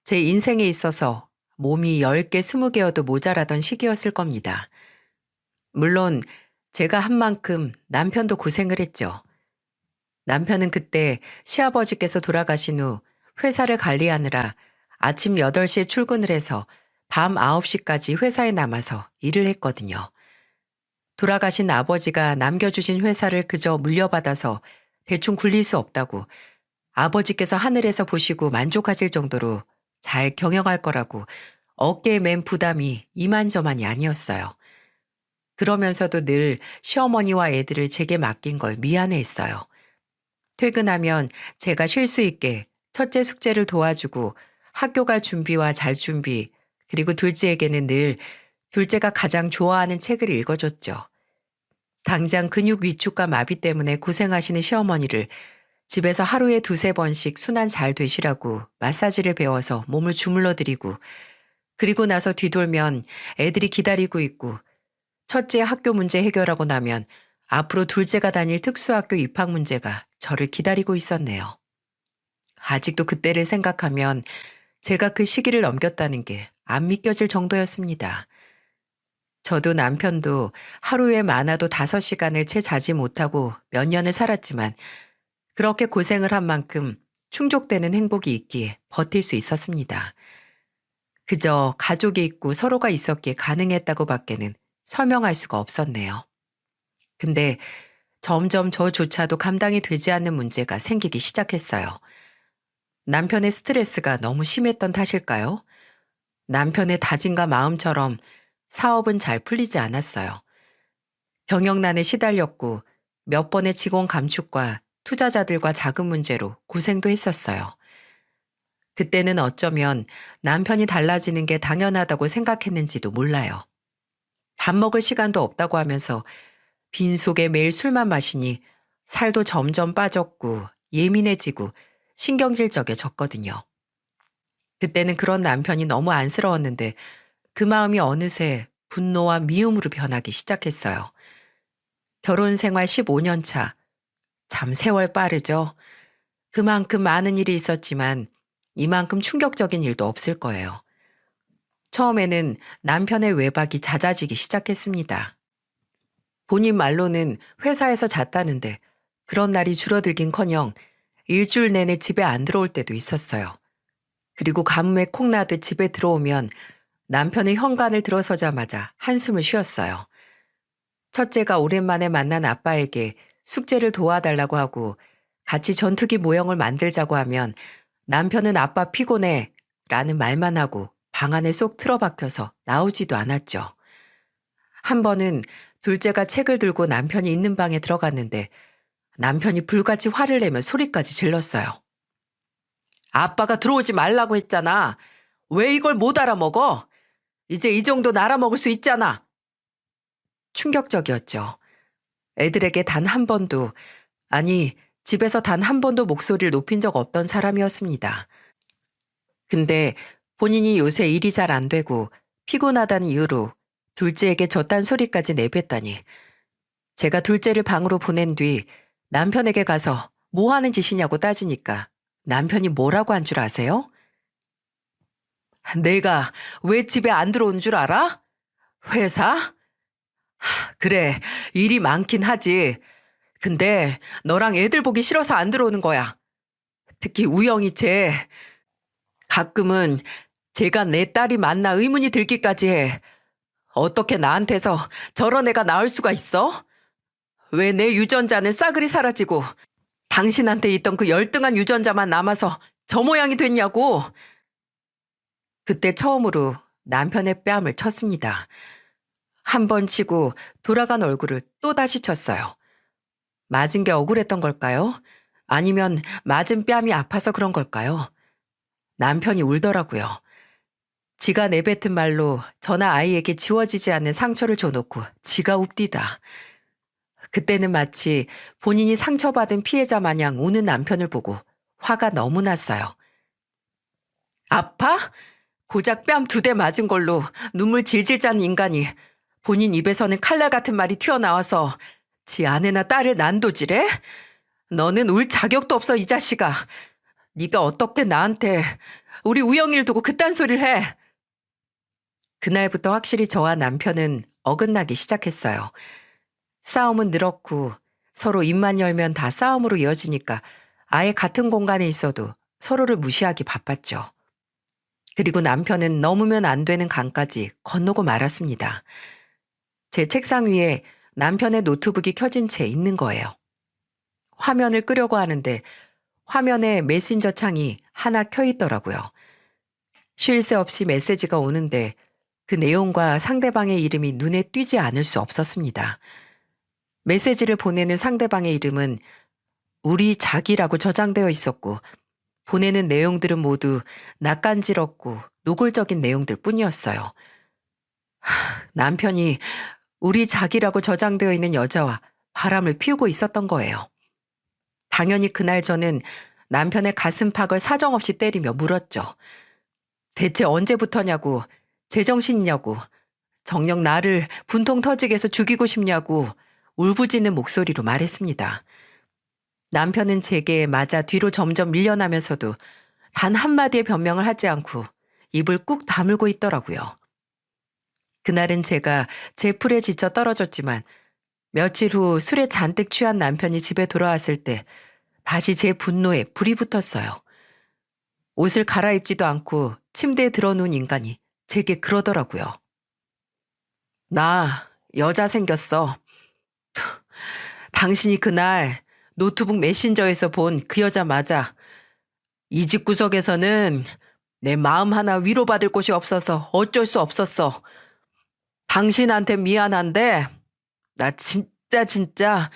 제 인생에 있어서 몸이 10개, 20개여도 모자라던 시기였을 겁니다. 물론 제가 한 만큼 남편도 고생을 했죠. 남편은 그때 시아버지께서 돌아가신 후 회사를 관리하느라 아침 8시에 출근을 해서 밤 9시까지 회사에 남아서 일을 했거든요. 돌아가신 아버지가 남겨주신 회사를 그저 물려받아서 대충 굴릴 수 없다고 아버지께서 하늘에서 보시고 만족하실 정도로 잘 경영할 거라고 어깨에 맨 부담이 이만저만이 아니었어요. 그러면서도 늘 시어머니와 애들을 제게 맡긴 걸 미안해했어요. 퇴근하면 제가 쉴 수 있게 첫째 숙제를 도와주고 학교 갈 준비와 잘 준비, 그리고 둘째에게는 늘 둘째가 가장 좋아하는 책을 읽어줬죠. 당장 근육 위축과 마비 때문에 고생하시는 시어머니를 집에서 하루에 2~3번씩 순환 잘 되시라고 마사지를 배워서 몸을 주물러 드리고 그리고 나서 뒤돌면 애들이 기다리고 있고 첫째 학교 문제 해결하고 나면 앞으로 둘째가 다닐 특수학교 입학 문제가 저를 기다리고 있었네요. 아직도 그때를 생각하면 제가 그 시기를 넘겼다는 게 안 믿겨질 정도였습니다. 저도 남편도 하루에 많아도 5시간을 채 자지 못하고 몇 년을 살았지만 그렇게 고생을 한 만큼 충족되는 행복이 있기에 버틸 수 있었습니다. 그저 가족이 있고 서로가 있었기에 가능했다고 밖에는 설명할 수가 없었네요. 근데 점점 저조차도 감당이 되지 않는 문제가 생기기 시작했어요. 남편의 스트레스가 너무 심했던 탓일까요? 남편의 다짐과 마음처럼 사업은 잘 풀리지 않았어요. 경영난에 시달렸고 몇 번의 직원 감축과 투자자들과 자금 문제로 고생도 했었어요. 그때는 어쩌면 남편이 달라지는 게 당연하다고 생각했는지도 몰라요. 밥 먹을 시간도 없다고 하면서 빈속에 매일 술만 마시니 살도 점점 빠졌고 예민해지고 신경질적해졌거든요. 그때는 그런 남편이 너무 안쓰러웠는데 그 마음이 어느새 분노와 미움으로 변하기 시작했어요. 결혼 생활 15년 차. 참 세월 빠르죠. 그만큼 많은 일이 있었지만 이만큼 충격적인 일도 없을 거예요. 처음에는 남편의 외박이 잦아지기 시작했습니다. 본인 말로는 회사에서 잤다는데 그런 날이 줄어들긴커녕 일주일 내내 집에 안 들어올 때도 있었어요. 그리고 가뭄에 콩나듯 집에 들어오면 남편의 현관을 들어서자마자 한숨을 쉬었어요. 첫째가 오랜만에 만난 아빠에게 숙제를 도와달라고 하고 같이 전투기 모형을 만들자고 하면 남편은 아빠 피곤해 라는 말만 하고 방 안에 쏙 틀어박혀서 나오지도 않았죠. 한 번은 둘째가 책을 들고 남편이 있는 방에 들어갔는데 남편이 불같이 화를 내며 소리까지 질렀어요. 아빠가 들어오지 말라고 했잖아. 왜 이걸 못 알아먹어? 이제 이 정도는 알아먹을 수 있잖아. 충격적이었죠. 애들에게 단 한 번도, 아니, 집에서 단 한 번도 목소리를 높인 적 없던 사람이었습니다. 근데 본인이 요새 일이 잘 안 되고 피곤하다는 이유로 둘째에게 저딴 소리까지 내뱉다니. 제가 둘째를 방으로 보낸 뒤 남편에게 가서 뭐 하는 짓이냐고 따지니까 남편이 뭐라고 한 줄 아세요? 내가 왜 집에 안 들어온 줄 알아? 회사? 그래, 일이 많긴 하지. 근데 너랑 애들 보기 싫어서 안 들어오는 거야. 특히 우영이 쟤. 가끔은 제가 내 딸이 맞나 의문이 들기까지 해. 어떻게 나한테서 저런 애가 나올 수가 있어? 왜 내 유전자는 싸그리 사라지고 당신한테 있던 그 열등한 유전자만 남아서 저 모양이 됐냐고. 그때 처음으로 남편의 뺨을 쳤습니다. 한 번 치고 돌아간 얼굴을 또 다시 쳤어요. 맞은 게 억울했던 걸까요? 아니면 맞은 뺨이 아파서 그런 걸까요? 남편이 울더라고요. 지가 내뱉은 말로 저나 아이에게 지워지지 않는 상처를 줘놓고 지가 웁디다. 그때는 마치 본인이 상처받은 피해자 마냥 우는 남편을 보고 화가 너무 났어요. 아파? 고작 뺨 2대 맞은 걸로 눈물 질질 짜는 인간이 본인 입에서는 칼날 같은 말이 튀어나와서 지 아내나 딸을 난도질해? 너는 울 자격도 없어 이 자식아. 네가 어떻게 나한테 우리 우영이를 두고 그딴 소리를 해. 그날부터 확실히 저와 남편은 어긋나기 시작했어요. 싸움은 늘었고 서로 입만 열면 다 싸움으로 이어지니까 아예 같은 공간에 있어도 서로를 무시하기 바빴죠. 그리고 남편은 넘으면 안 되는 강까지 건너고 말았습니다. 제 책상 위에 남편의 노트북이 켜진 채 있는 거예요. 화면을 끄려고 하는데 화면에 메신저 창이 하나 켜 있더라고요. 쉴 새 없이 메시지가 오는데 그 내용과 상대방의 이름이 눈에 띄지 않을 수 없었습니다. 메시지를 보내는 상대방의 이름은 우리 자기라고 저장되어 있었고 보내는 내용들은 모두 낯간지럽고 노골적인 내용들 뿐이었어요. 남편이 우리 자기라고 저장되어 있는 여자와 바람을 피우고 있었던 거예요. 당연히 그날 저는 남편의 가슴팍을 사정없이 때리며 물었죠. 대체 언제부터냐고, 제정신이냐고, 정녕 나를 분통 터지게 해서 죽이고 싶냐고 울부짖는 목소리로 말했습니다. 남편은 제게 맞아 뒤로 점점 밀려나면서도 단 한마디의 변명을 하지 않고 입을 꾹 다물고 있더라고요. 그날은 제가 제 풀에 지쳐 떨어졌지만 며칠 후 술에 잔뜩 취한 남편이 집에 돌아왔을 때 다시 제 분노에 불이 붙었어요. 옷을 갈아입지도 않고 침대에 들어누운 인간이 제게 그러더라고요. 나 여자 생겼어. 당신이 그날 노트북 메신저에서 본 그 여자 맞아. 이 집 구석에서는 내 마음 하나 위로받을 곳이 없어서 어쩔 수 없었어. 당신한테 미안한데 나 진짜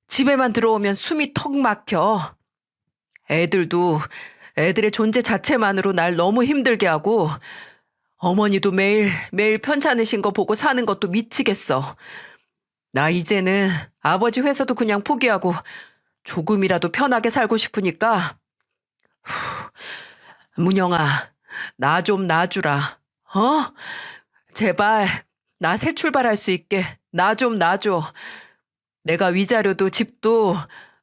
집에만 들어오면 숨이 턱 막혀. 애들도 애들의 존재 자체만으로 날 너무 힘들게 하고 어머니도 매일 편찮으신 거 보고 사는 것도 미치겠어. 나 이제는 아버지 회사도 그냥 포기하고 조금이라도 편하게 살고 싶으니까 문영아, 나 좀 놔주라. 어? 제발 나 새 출발할 수 있게 나 좀 놔줘. 내가 위자료도 집도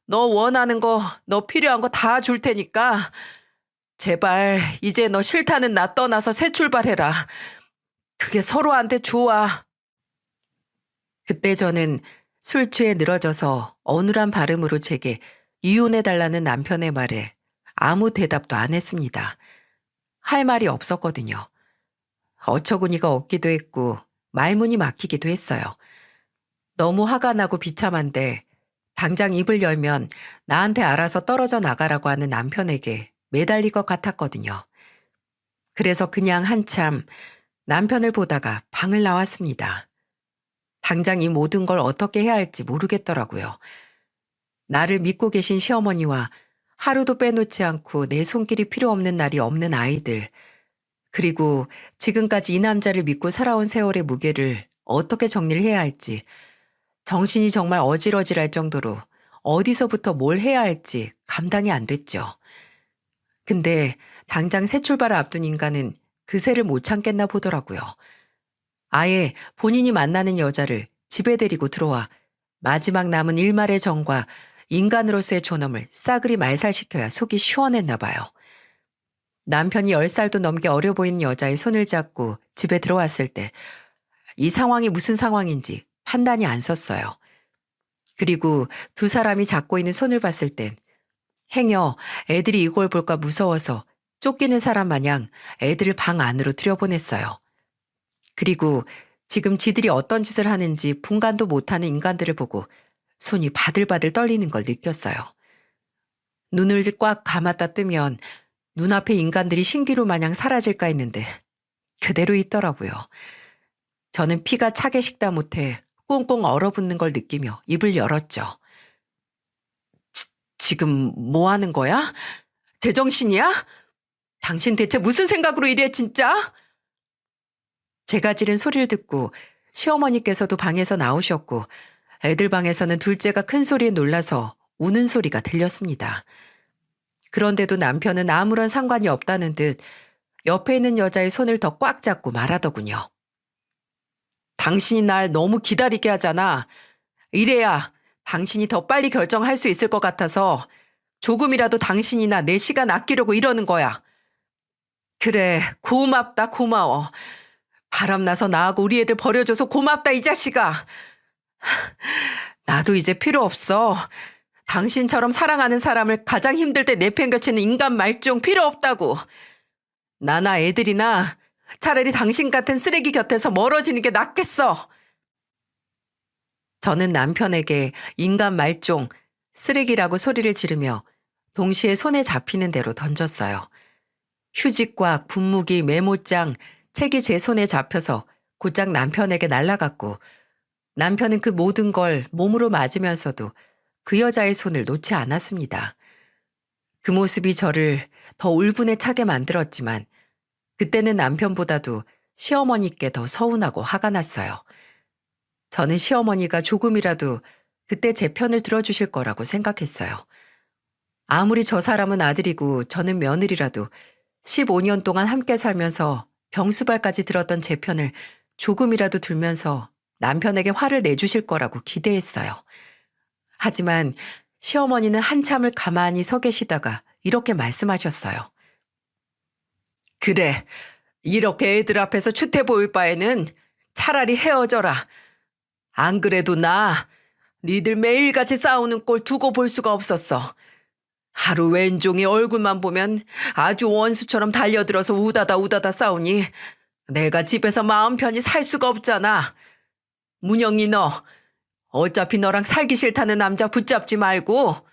너 원하는 거, 너 필요한 거 다 줄 테니까 제발 이제 너 싫다는 나 떠나서 새 출발해라. 그게 서로한테 좋아. 그때 저는 술 취해 늘어져서 어눌한 발음으로 제게 이혼해달라는 남편의 말에 아무 대답도 안 했습니다. 할 말이 없었거든요. 어처구니가 없기도 했고 말문이 막히기도 했어요. 너무 화가 나고 비참한데 당장 입을 열면 나한테 알아서 떨어져 나가라고 하는 남편에게 매달릴 것 같았거든요. 그래서 그냥 한참 남편을 보다가 방을 나왔습니다. 당장 이 모든 걸 어떻게 해야 할지 모르겠더라고요. 나를 믿고 계신 시어머니와 하루도 빼놓지 않고 내 손길이 필요 없는 날이 없는 아이들, 그리고 지금까지 이 남자를 믿고 살아온 세월의 무게를 어떻게 정리를 해야 할지, 정신이 정말 어질어질할 정도로 어디서부터 뭘 해야 할지 감당이 안 됐죠. 근데 당장 새 출발을 앞둔 인간은 그새를 못 참겠나 보더라고요. 아예 본인이 만나는 여자를 집에 데리고 들어와 마지막 남은 일말의 정과 인간으로서의 존엄을 싸그리 말살시켜야 속이 시원했나 봐요. 남편이 10살도 넘게 어려 보이는 여자의 손을 잡고 집에 들어왔을 때 이 상황이 무슨 상황인지 판단이 안 섰어요. 그리고 두 사람이 잡고 있는 손을 봤을 땐 행여 애들이 이걸 볼까 무서워서 쫓기는 사람 마냥 애들을 방 안으로 들여보냈어요. 그리고 지금 지들이 어떤 짓을 하는지 분간도 못하는 인간들을 보고 손이 바들바들 떨리는 걸 느꼈어요. 눈을 꽉 감았다 뜨면 눈앞에 인간들이 신기루 마냥 사라질까 했는데 그대로 있더라고요. 저는 피가 차게 식다 못해 꽁꽁 얼어붙는 걸 느끼며 입을 열었죠. 지금 뭐 하는 거야? 제정신이야? 당신 대체 무슨 생각으로 이래 진짜? 제가 지른 소리를 듣고 시어머니께서도 방에서 나오셨고 애들 방에서는 둘째가 큰 소리에 놀라서 우는 소리가 들렸습니다. 그런데도 남편은 아무런 상관이 없다는 듯 옆에 있는 여자의 손을 더 꽉 잡고 말하더군요. 당신이 날 너무 기다리게 하잖아. 이래야 당신이 더 빨리 결정할 수 있을 것 같아서 조금이라도 당신이나 내 시간 아끼려고 이러는 거야. 그래, 고맙다, 고마워. 바람나서 나하고 우리 애들 버려줘서 고맙다, 이 자식아. 나도 이제 필요 없어. 당신처럼 사랑하는 사람을 가장 힘들 때 내팽겨치는 인간 말종 필요 없다고. 나나 애들이나 차라리 당신 같은 쓰레기 곁에서 멀어지는 게 낫겠어. 저는 남편에게 인간 말종, 쓰레기라고 소리를 지르며 동시에 손에 잡히는 대로 던졌어요. 휴지과 분무기, 메모장, 책이 제 손에 잡혀서 곧장 남편에게 날아갔고 남편은 그 모든 걸 몸으로 맞으면서도 그 여자의 손을 놓지 않았습니다. 그 모습이 저를 더 울분에 차게 만들었지만 그때는 남편보다도 시어머니께 더 서운하고 화가 났어요. 저는 시어머니가 조금이라도 그때 제 편을 들어주실 거라고 생각했어요. 아무리 저 사람은 아들이고 저는 며느리라도 15년 동안 함께 살면서 병수발까지 들었던 제 편을 조금이라도 들면서 남편에게 화를 내주실 거라고 기대했어요. 하지만 시어머니는 한참을 가만히 서 계시다가 이렇게 말씀하셨어요. 그래, 이렇게 애들 앞에서 추태 보일 바에는 차라리 헤어져라. 안 그래도 나 니들 매일같이 싸우는 꼴 두고 볼 수가 없었어. 하루 왼종일 얼굴만 보면 아주 원수처럼 달려들어서 우다다 싸우니 내가 집에서 마음 편히 살 수가 없잖아. 문영이 너 어차피 너랑 살기 싫다는 남자 붙잡지 말고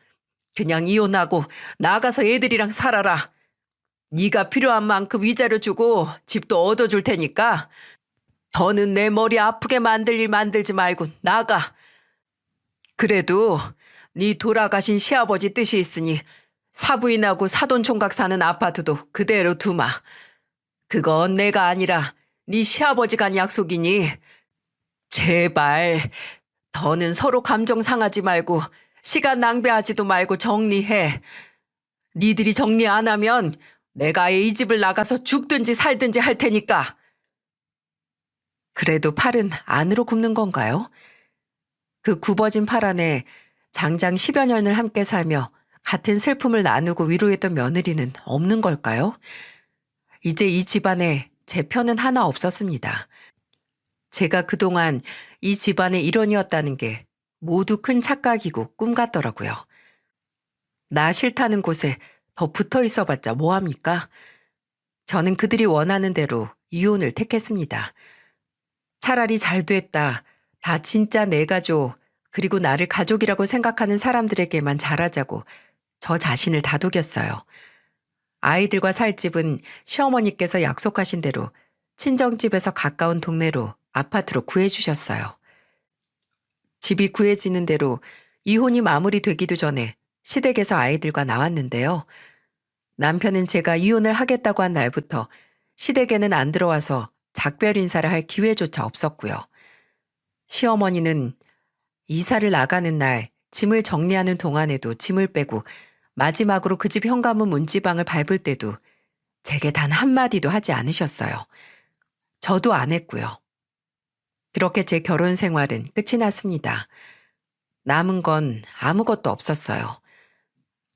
그냥 이혼하고 나가서 애들이랑 살아라. 네가 필요한 만큼 위자료 주고 집도 얻어줄 테니까 더는 내 머리 아프게 만들 일 만들지 말고 나가. 그래도 네 돌아가신 시아버지 뜻이 있으니 사부인하고 사돈총각 사는 아파트도 그대로 두마. 그건 내가 아니라 네 시아버지가 한 약속이니 제발 더는 서로 감정 상하지 말고 시간 낭비하지도 말고 정리해. 니들이 정리 안 하면 내가 아예 이 집을 나가서 죽든지 살든지 할 테니까. 그래도 팔은 안으로 굽는 건가요? 그 굽어진 팔 안에 장장 10여 년을 함께 살며 같은 슬픔을 나누고 위로했던 며느리는 없는 걸까요? 이제 이 집안에 제 편은 하나 없었습니다. 제가 그동안 이 집안의 일원이었다는 게 모두 큰 착각이고 꿈 같더라고요. 나 싫다는 곳에 더 붙어 있어봤자 뭐합니까? 저는 그들이 원하는 대로 이혼을 택했습니다. 차라리 잘 됐다. 다 진짜 내 가족, 그리고 나를 가족이라고 생각하는 사람들에게만 잘하자고 저 자신을 다독였어요. 아이들과 살 집은 시어머니께서 약속하신 대로 친정집에서 가까운 동네로 아파트로 구해주셨어요. 집이 구해지는 대로 이혼이 마무리되기도 전에 시댁에서 아이들과 나왔는데요. 남편은 제가 이혼을 하겠다고 한 날부터 시댁에는 안 들어와서 작별 인사를 할 기회조차 없었고요. 시어머니는 이사를 나가는 날 짐을 정리하는 동안에도 짐을 빼고 마지막으로 그 집 현관문 문지방을 밟을 때도 제게 단 한마디도 하지 않으셨어요. 저도 안 했고요. 그렇게 제 결혼 생활은 끝이 났습니다. 남은 건 아무것도 없었어요.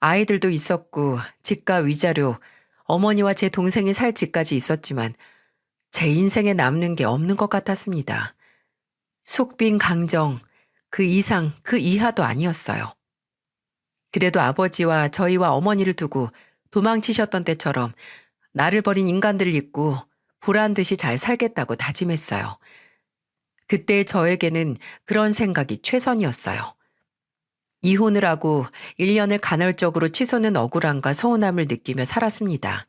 아이들도 있었고 집과 위자료, 어머니와 제 동생이 살 집까지 있었지만 제 인생에 남는 게 없는 것 같았습니다. 속빈 강정, 그 이상 그 이하도 아니었어요. 그래도 아버지와 저희와 어머니를 두고 도망치셨던 때처럼 나를 버린 인간들을 잊고 보란 듯이 잘 살겠다고 다짐했어요. 그때 저에게는 그런 생각이 최선이었어요. 이혼을 하고 1년을 간헐적으로 치솟는 억울함과 서운함을 느끼며 살았습니다.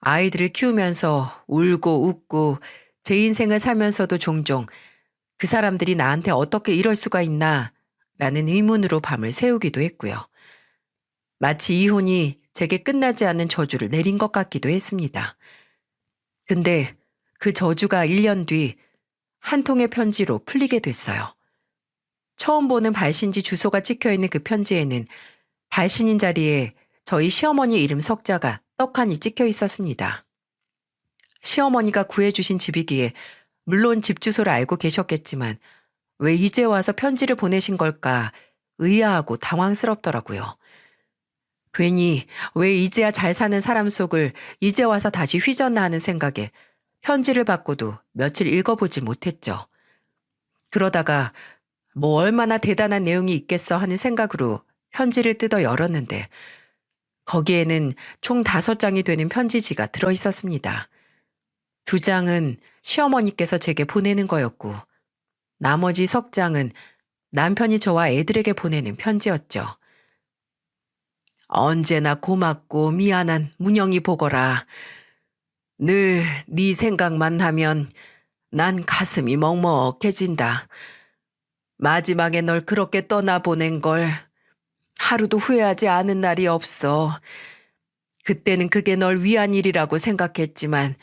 아이들을 키우면서 울고 웃고 제 인생을 살면서도 종종 그 사람들이 나한테 어떻게 이럴 수가 있나 라는 의문으로 밤을 새우기도 했고요. 마치 이혼이 제게 끝나지 않은 저주를 내린 것 같기도 했습니다. 근데 그 저주가 1년 뒤 한 통의 편지로 풀리게 됐어요. 처음 보는 발신지 주소가 찍혀있는 그 편지에는 발신인 자리에 저희 시어머니 이름 석자가 떡하니 찍혀 있었습니다. 시어머니가 구해주신 집이기에 물론 집 주소를 알고 계셨겠지만 왜 이제 와서 편지를 보내신 걸까 의아하고 당황스럽더라고요. 괜히 왜 이제야 잘 사는 사람 속을 이제 와서 다시 휘젓나 하는 생각에 편지를 받고도 며칠 읽어보지 못했죠. 그러다가 뭐 얼마나 대단한 내용이 있겠어 하는 생각으로 편지를 뜯어 열었는데 거기에는 총 5장이 되는 편지지가 들어있었습니다. 2장은 시어머니께서 제게 보내는 거였고 나머지 석 장은 남편이 저와 애들에게 보내는 편지였죠. 언제나 고맙고 미안한 문영이 보거라. 늘 네 생각만 하면 난 가슴이 먹먹해진다. 마지막에 널 그렇게 떠나보낸 걸 하루도 후회하지 않은 날이 없어. 그때는 그게 널 위한 일이라고 생각했지만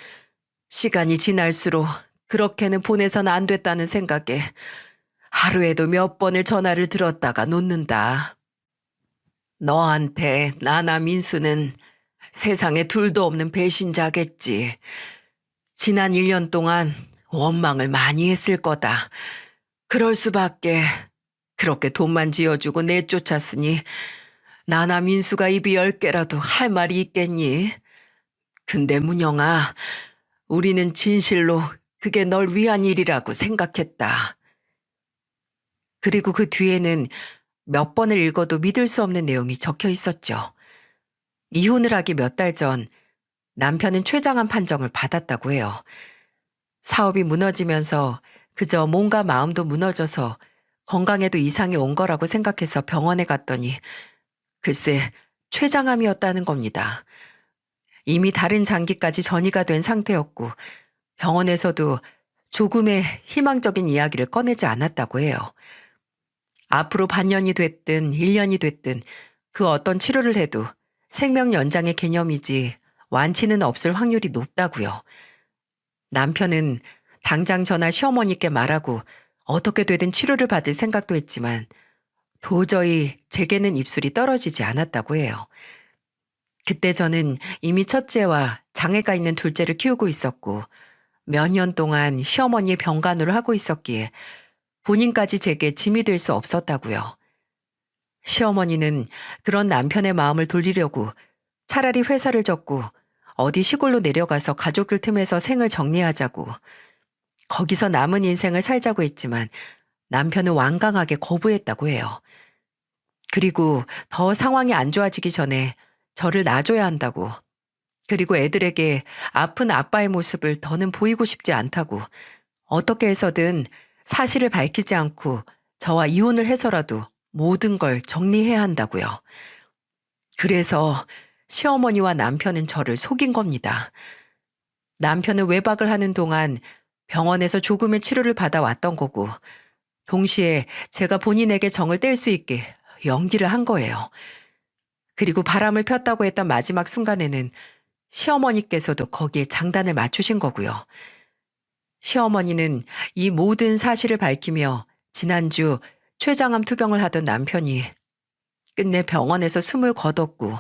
시간이 지날수록 그렇게는 보내선 안 됐다는 생각에 하루에도 몇 번을 전화를 들었다가 놓는다. 너한테 나나 민수는 세상에 둘도 없는 배신자겠지. 지난 1년 동안 원망을 많이 했을 거다. 그럴 수밖에. 그렇게 돈만 쥐어주고 내쫓았으니 나나 민수가 입이 10개라도 할 말이 있겠니? 근데 문영아, 우리는 진실로 그게 널 위한 일이라고 생각했다. 그리고 그 뒤에는 몇 번을 읽어도 믿을 수 없는 내용이 적혀 있었죠. 이혼을 하기 몇 달 전 남편은 최장한 판정을 받았다고 해요. 사업이 무너지면서 그저 몸과 마음도 무너져서 건강에도 이상이 온 거라고 생각해서 병원에 갔더니 글쎄 췌장암이었다는 겁니다. 이미 다른 장기까지 전이가 된 상태였고 병원에서도 조금의 희망적인 이야기를 꺼내지 않았다고 해요. 앞으로 반년이 됐든 1년이 됐든 그 어떤 치료를 해도 생명 연장의 개념이지 완치는 없을 확률이 높다고요. 남편은 당장 전화 시어머니께 말하고 어떻게 되든 치료를 받을 생각도 했지만 도저히 제게는 입술이 떨어지지 않았다고 해요. 그때 저는 이미 첫째와 장애가 있는 둘째를 키우고 있었고 몇 년 동안 시어머니의 병간호를 하고 있었기에 본인까지 제게 짐이 될 수 없었다고요. 시어머니는 그런 남편의 마음을 돌리려고 차라리 회사를 접고 어디 시골로 내려가서 가족들 틈에서 생을 정리하자고 거기서 남은 인생을 살자고 했지만 남편은 완강하게 거부했다고 해요. 그리고 더 상황이 안 좋아지기 전에 저를 놔줘야 한다고. 그리고 애들에게 아픈 아빠의 모습을 더는 보이고 싶지 않다고. 어떻게 해서든 사실을 밝히지 않고 저와 이혼을 해서라도 모든 걸 정리해야 한다고요. 그래서 시어머니와 남편은 저를 속인 겁니다. 남편은 외박을 하는 동안 병원에서 조금의 치료를 받아왔던 거고 동시에 제가 본인에게 정을 뗄 수 있게 연기를 한 거예요. 그리고 바람을 폈다고 했던 마지막 순간에는 시어머니께서도 거기에 장단을 맞추신 거고요. 시어머니는 이 모든 사실을 밝히며 지난주 췌장암 투병을 하던 남편이 끝내 병원에서 숨을 거뒀고,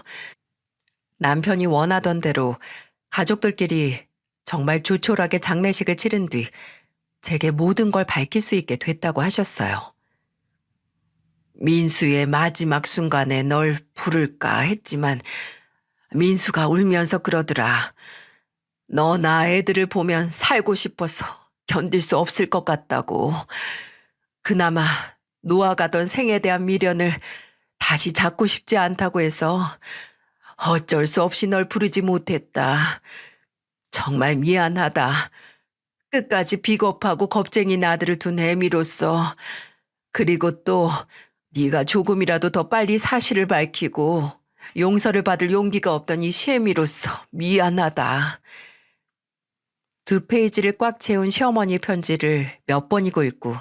남편이 원하던 대로 가족들끼리 정말 조촐하게 장례식을 치른 뒤 제게 모든 걸 밝힐 수 있게 됐다고 하셨어요. 민수의 마지막 순간에 널 부를까 했지만 민수가 울면서 그러더라. 너 나 애들을 보면 살고 싶어서 견딜 수 없을 것 같다고. 그나마 놓아가던 생에 대한 미련을 다시 잡고 싶지 않다고 해서 어쩔 수 없이 널 부르지 못했다. 정말 미안하다. 끝까지 비겁하고 겁쟁인 아들을 둔 애미로서, 그리고 또 네가 조금이라도 더 빨리 사실을 밝히고 용서를 받을 용기가 없던 이 시애미로서 미안하다. 2페이지를 꽉 채운 시어머니의 편지를 몇 번이고 읽고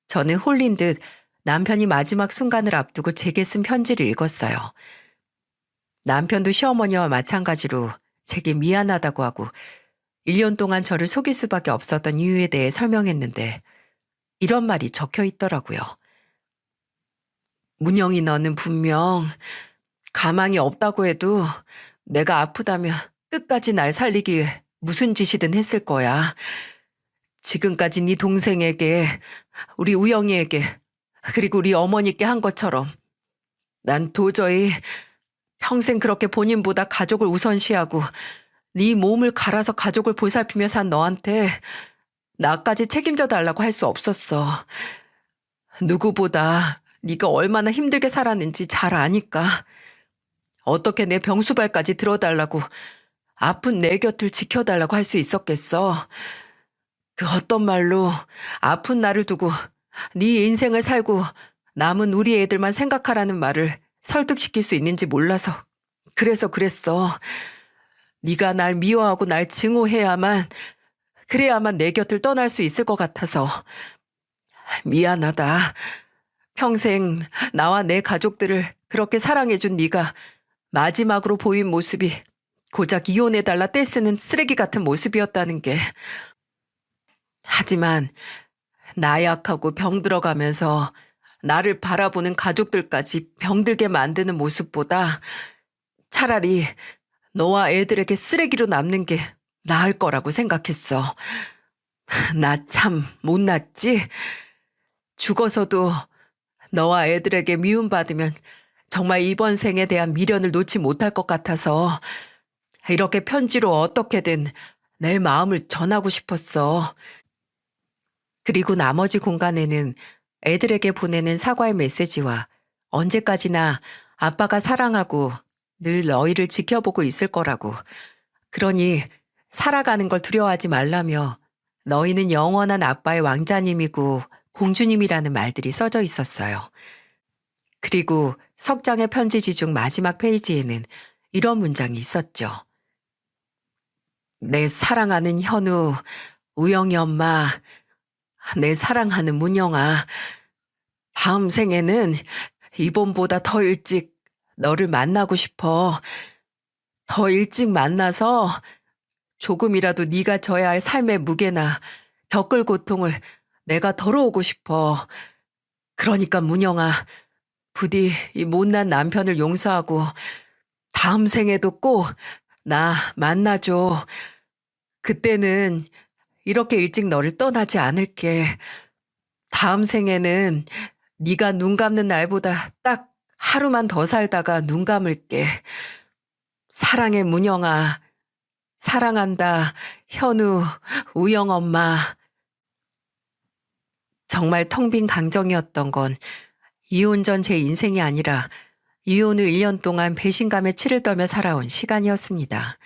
저는 홀린 듯 남편이 마지막 순간을 앞두고 제게 쓴 편지를 읽었어요. 남편도 시어머니와 마찬가지로 제게 미안하다고 하고 1년 동안 저를 속일 수밖에 없었던 이유에 대해 설명했는데 이런 말이 적혀 있더라고요. 문영이, 너는 분명 가망이 없다고 해도 내가 아프다면 끝까지 날 살리기 위해 무슨 짓이든 했을 거야. 지금까지 네 동생에게, 우리 우영이에게, 그리고 우리 어머니께 한 것처럼 난 도저히 평생 그렇게 본인보다 가족을 우선시하고 네 몸을 갈아서 가족을 보살피며 산 너한테 나까지 책임져 달라고 할 수 없었어. 누구보다 네가 얼마나 힘들게 살았는지 잘 아니까. 어떻게 내 병수발까지 들어달라고, 아픈 내 곁을 지켜달라고 할 수 있었겠어. 그 어떤 말로 아픈 나를 두고 네 인생을 살고 남은 우리 애들만 생각하라는 말을 설득시킬 수 있는지 몰라서 그래서 그랬어. 네가 날 미워하고 날 증오해야만, 그래야만 내 곁을 떠날 수 있을 것 같아서. 미안하다. 평생 나와 내 가족들을 그렇게 사랑해준 네가 마지막으로 보인 모습이 고작 이혼해달라 떼쓰는 쓰레기 같은 모습이었다는 게. 하지만 나약하고 병들어가면서 나를 바라보는 가족들까지 병들게 만드는 모습보다 차라리 너와 애들에게 쓰레기로 남는 게 나을 거라고 생각했어. 나 참 못났지? 죽어서도 너와 애들에게 미움받으면 정말 이번 생에 대한 미련을 놓지 못할 것 같아서 이렇게 편지로 어떻게든 내 마음을 전하고 싶었어. 그리고 나머지 공간에는 애들에게 보내는 사과의 메시지와 언제까지나 아빠가 사랑하고 늘 너희를 지켜보고 있을 거라고, 그러니 살아가는 걸 두려워하지 말라며 너희는 영원한 아빠의 왕자님이고 공주님이라는 말들이 써져 있었어요. 그리고 석 장의 편지지 중 마지막 페이지에는 이런 문장이 있었죠. 내 사랑하는 현우, 우영이 엄마, 내 사랑하는 문영아, 다음 생에는 이번보다 더 일찍 너를 만나고 싶어. 더 일찍 만나서 조금이라도 네가 져야 할 삶의 무게나 겪을 고통을 내가 덜어오고 싶어. 그러니까 문영아, 부디 이 못난 남편을 용서하고 다음 생에도 꼭 나 만나줘. 그때는 이렇게 일찍 너를 떠나지 않을게. 다음 생에는 네가 눈 감는 날보다 딱 하루만 더 살다가 눈 감을게. 사랑해 문영아. 사랑한다 현우, 우영 엄마. 정말 텅 빈 강정이었던 건 이혼 전 제 인생이 아니라 이혼 후 1년 동안 배신감에 치를 떨며 살아온 시간이었습니다.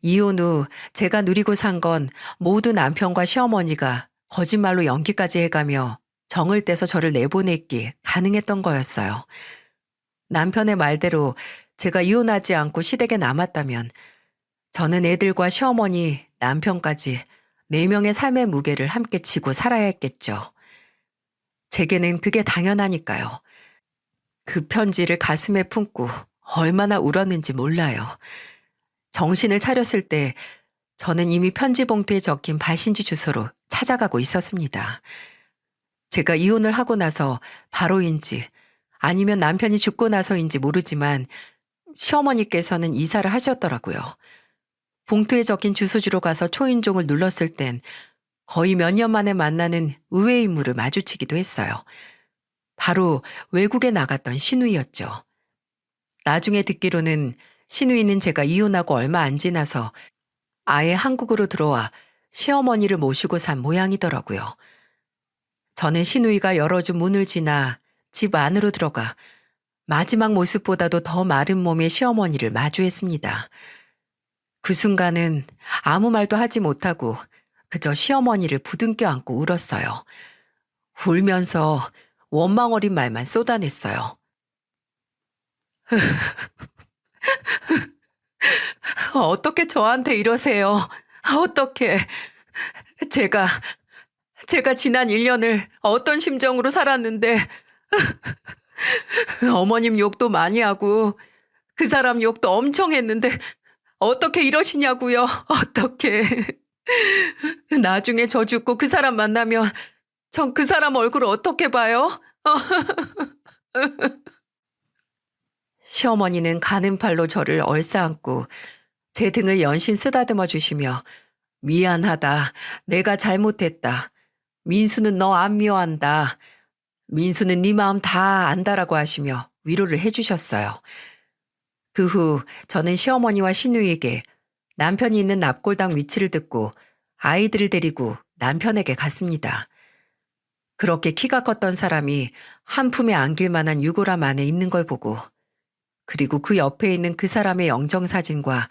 이혼 후 제가 누리고 산 건 모두 남편과 시어머니가 거짓말로 연기까지 해가며 정을 떼서 저를 내보냈기에 가능했던 거였어요. 남편의 말대로 제가 이혼하지 않고 시댁에 남았다면 저는 애들과 시어머니, 남편까지 4명의 삶의 무게를 함께 지고 살아야 했겠죠. 제게는 그게 당연하니까요. 그 편지를 가슴에 품고 얼마나 울었는지 몰라요. 정신을 차렸을 때 저는 이미 편지 봉투에 적힌 발신지 주소로 찾아가고 있었습니다. 제가 이혼을 하고 나서 바로인지 아니면 남편이 죽고 나서인지 모르지만 시어머니께서는 이사를 하셨더라고요. 봉투에 적힌 주소지로 가서 초인종을 눌렀을 땐 거의 몇 년 만에 만나는 의외의 인물을 마주치기도 했어요. 바로 외국에 나갔던 시누이였죠. 나중에 듣기로는 시누이는 제가 이혼하고 얼마 안 지나서 아예 한국으로 들어와 시어머니를 모시고 산 모양이더라고요. 저는 시누이가 열어준 문을 지나 집 안으로 들어가 마지막 모습보다도 더 마른 몸의 시어머니를 마주했습니다. 그 순간은 아무 말도 하지 못하고 그저 시어머니를 부둥켜 안고 울었어요. 울면서 원망 어린 말만 쏟아냈어요. 어떻게 저한테 이러세요? 어떻게? 제가 지난 1년을 어떤 심정으로 살았는데 어머님 욕도 많이 하고 그 사람 욕도 엄청 했는데 어떻게 이러시냐고요? 어떻게? 나중에 저 죽고 그 사람 만나면 전 그 사람 얼굴 어떻게 봐요? 시어머니는 가는 팔로 저를 얼싸안고 제 등을 연신 쓰다듬어 주시며 미안하다. 내가 잘못했다. 민수는 너 안 미워한다. 민수는 네 마음 다 안다라고 하시며 위로를 해주셨어요. 그 후 저는 시어머니와 시누이에게 남편이 있는 납골당 위치를 듣고 아이들을 데리고 남편에게 갔습니다. 그렇게 키가 컸던 사람이 한 품에 안길 만한 유골함 안에 있는 걸 보고 그리고 그 옆에 있는 그 사람의 영정사진과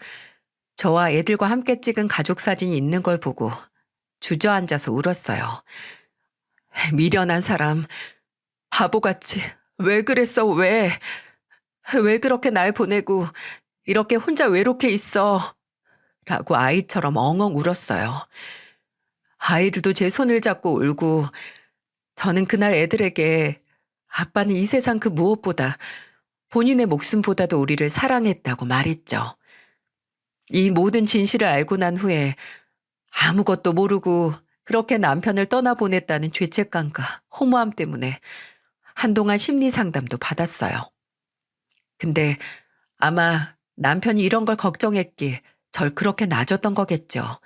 저와 애들과 함께 찍은 가족사진이 있는 걸 보고 주저앉아서 울었어요. 미련한 사람, 바보같이 왜 그랬어 왜? 왜 그렇게 날 보내고 이렇게 혼자 외롭게 있어? 라고 아이처럼 엉엉 울었어요. 아이들도 제 손을 잡고 울고 저는 그날 애들에게 아빠는 이 세상 그 무엇보다 본인의 목숨보다도 우리를 사랑했다고 말했죠. 이 모든 진실을 알고 난 후에 아무것도 모르고 그렇게 남편을 떠나보냈다는 죄책감과 허무함 때문에 한동안 심리 상담도 받았어요. 근데 아마 남편이 이런 걸 걱정했기에 절 그렇게 놔줬던 거겠죠.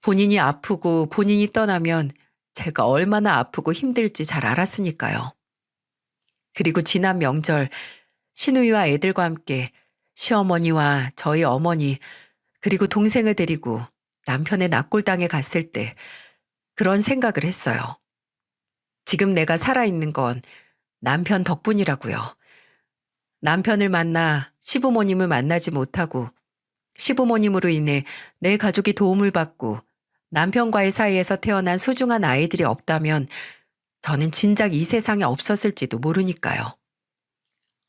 본인이 아프고 본인이 떠나면 제가 얼마나 아프고 힘들지 잘 알았으니까요. 그리고 지난 명절 시누이와 애들과 함께 시어머니와 저희 어머니 그리고 동생을 데리고 남편의 납골당에 갔을 때 그런 생각을 했어요. 지금 내가 살아있는 건 남편 덕분이라고요. 남편을 만나 시부모님을 만나지 못하고 시부모님으로 인해 내 가족이 도움을 받고 남편과의 사이에서 태어난 소중한 아이들이 없다면 저는 진작 이 세상에 없었을지도 모르니까요.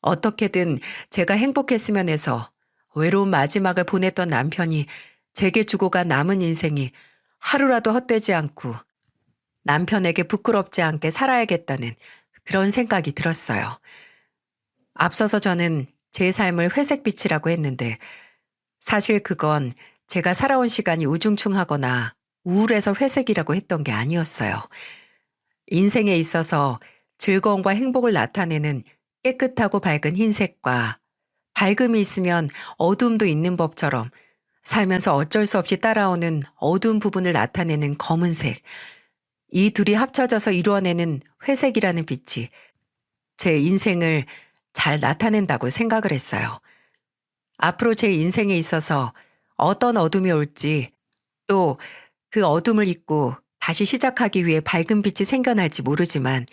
어떻게든 제가 행복했으면 해서 외로운 마지막을 보냈던 남편이 제게 주고 간 남은 인생이 하루라도 헛되지 않고 남편에게 부끄럽지 않게 살아야겠다는 그런 생각이 들었어요. 앞서서 저는 제 삶을 회색빛이라고 했는데 사실 그건 제가 살아온 시간이 우중충하거나 우울해서 회색이라고 했던 게 아니었어요. 인생에 있어서 즐거움과 행복을 나타내는 깨끗하고 밝은 흰색과 밝음이 있으면 어두움도 있는 법처럼 살면서 어쩔 수 없이 따라오는 어두운 부분을 나타내는 검은색, 이 둘이 합쳐져서 이루어내는 회색이라는 빛이 제 인생을 잘 나타낸다고 생각을 했어요. 앞으로 제 인생에 있어서 어떤 어둠이 올지 또 그 어둠을 잊고 다시 시작하기 위해 밝은 빛이 생겨날지 모르지만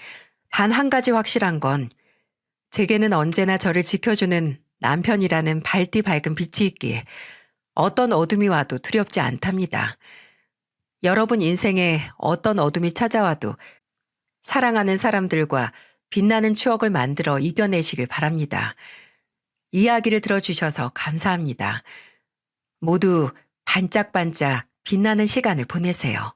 단 한 가지 확실한 건 제게는 언제나 저를 지켜주는 남편이라는 밝디 밝은 빛이 있기에 어떤 어둠이 와도 두렵지 않답니다. 여러분 인생에 어떤 어둠이 찾아와도 사랑하는 사람들과 빛나는 추억을 만들어 이겨내시길 바랍니다. 이야기를 들어주셔서 감사합니다. 모두 반짝반짝 빛나는 시간을 보내세요.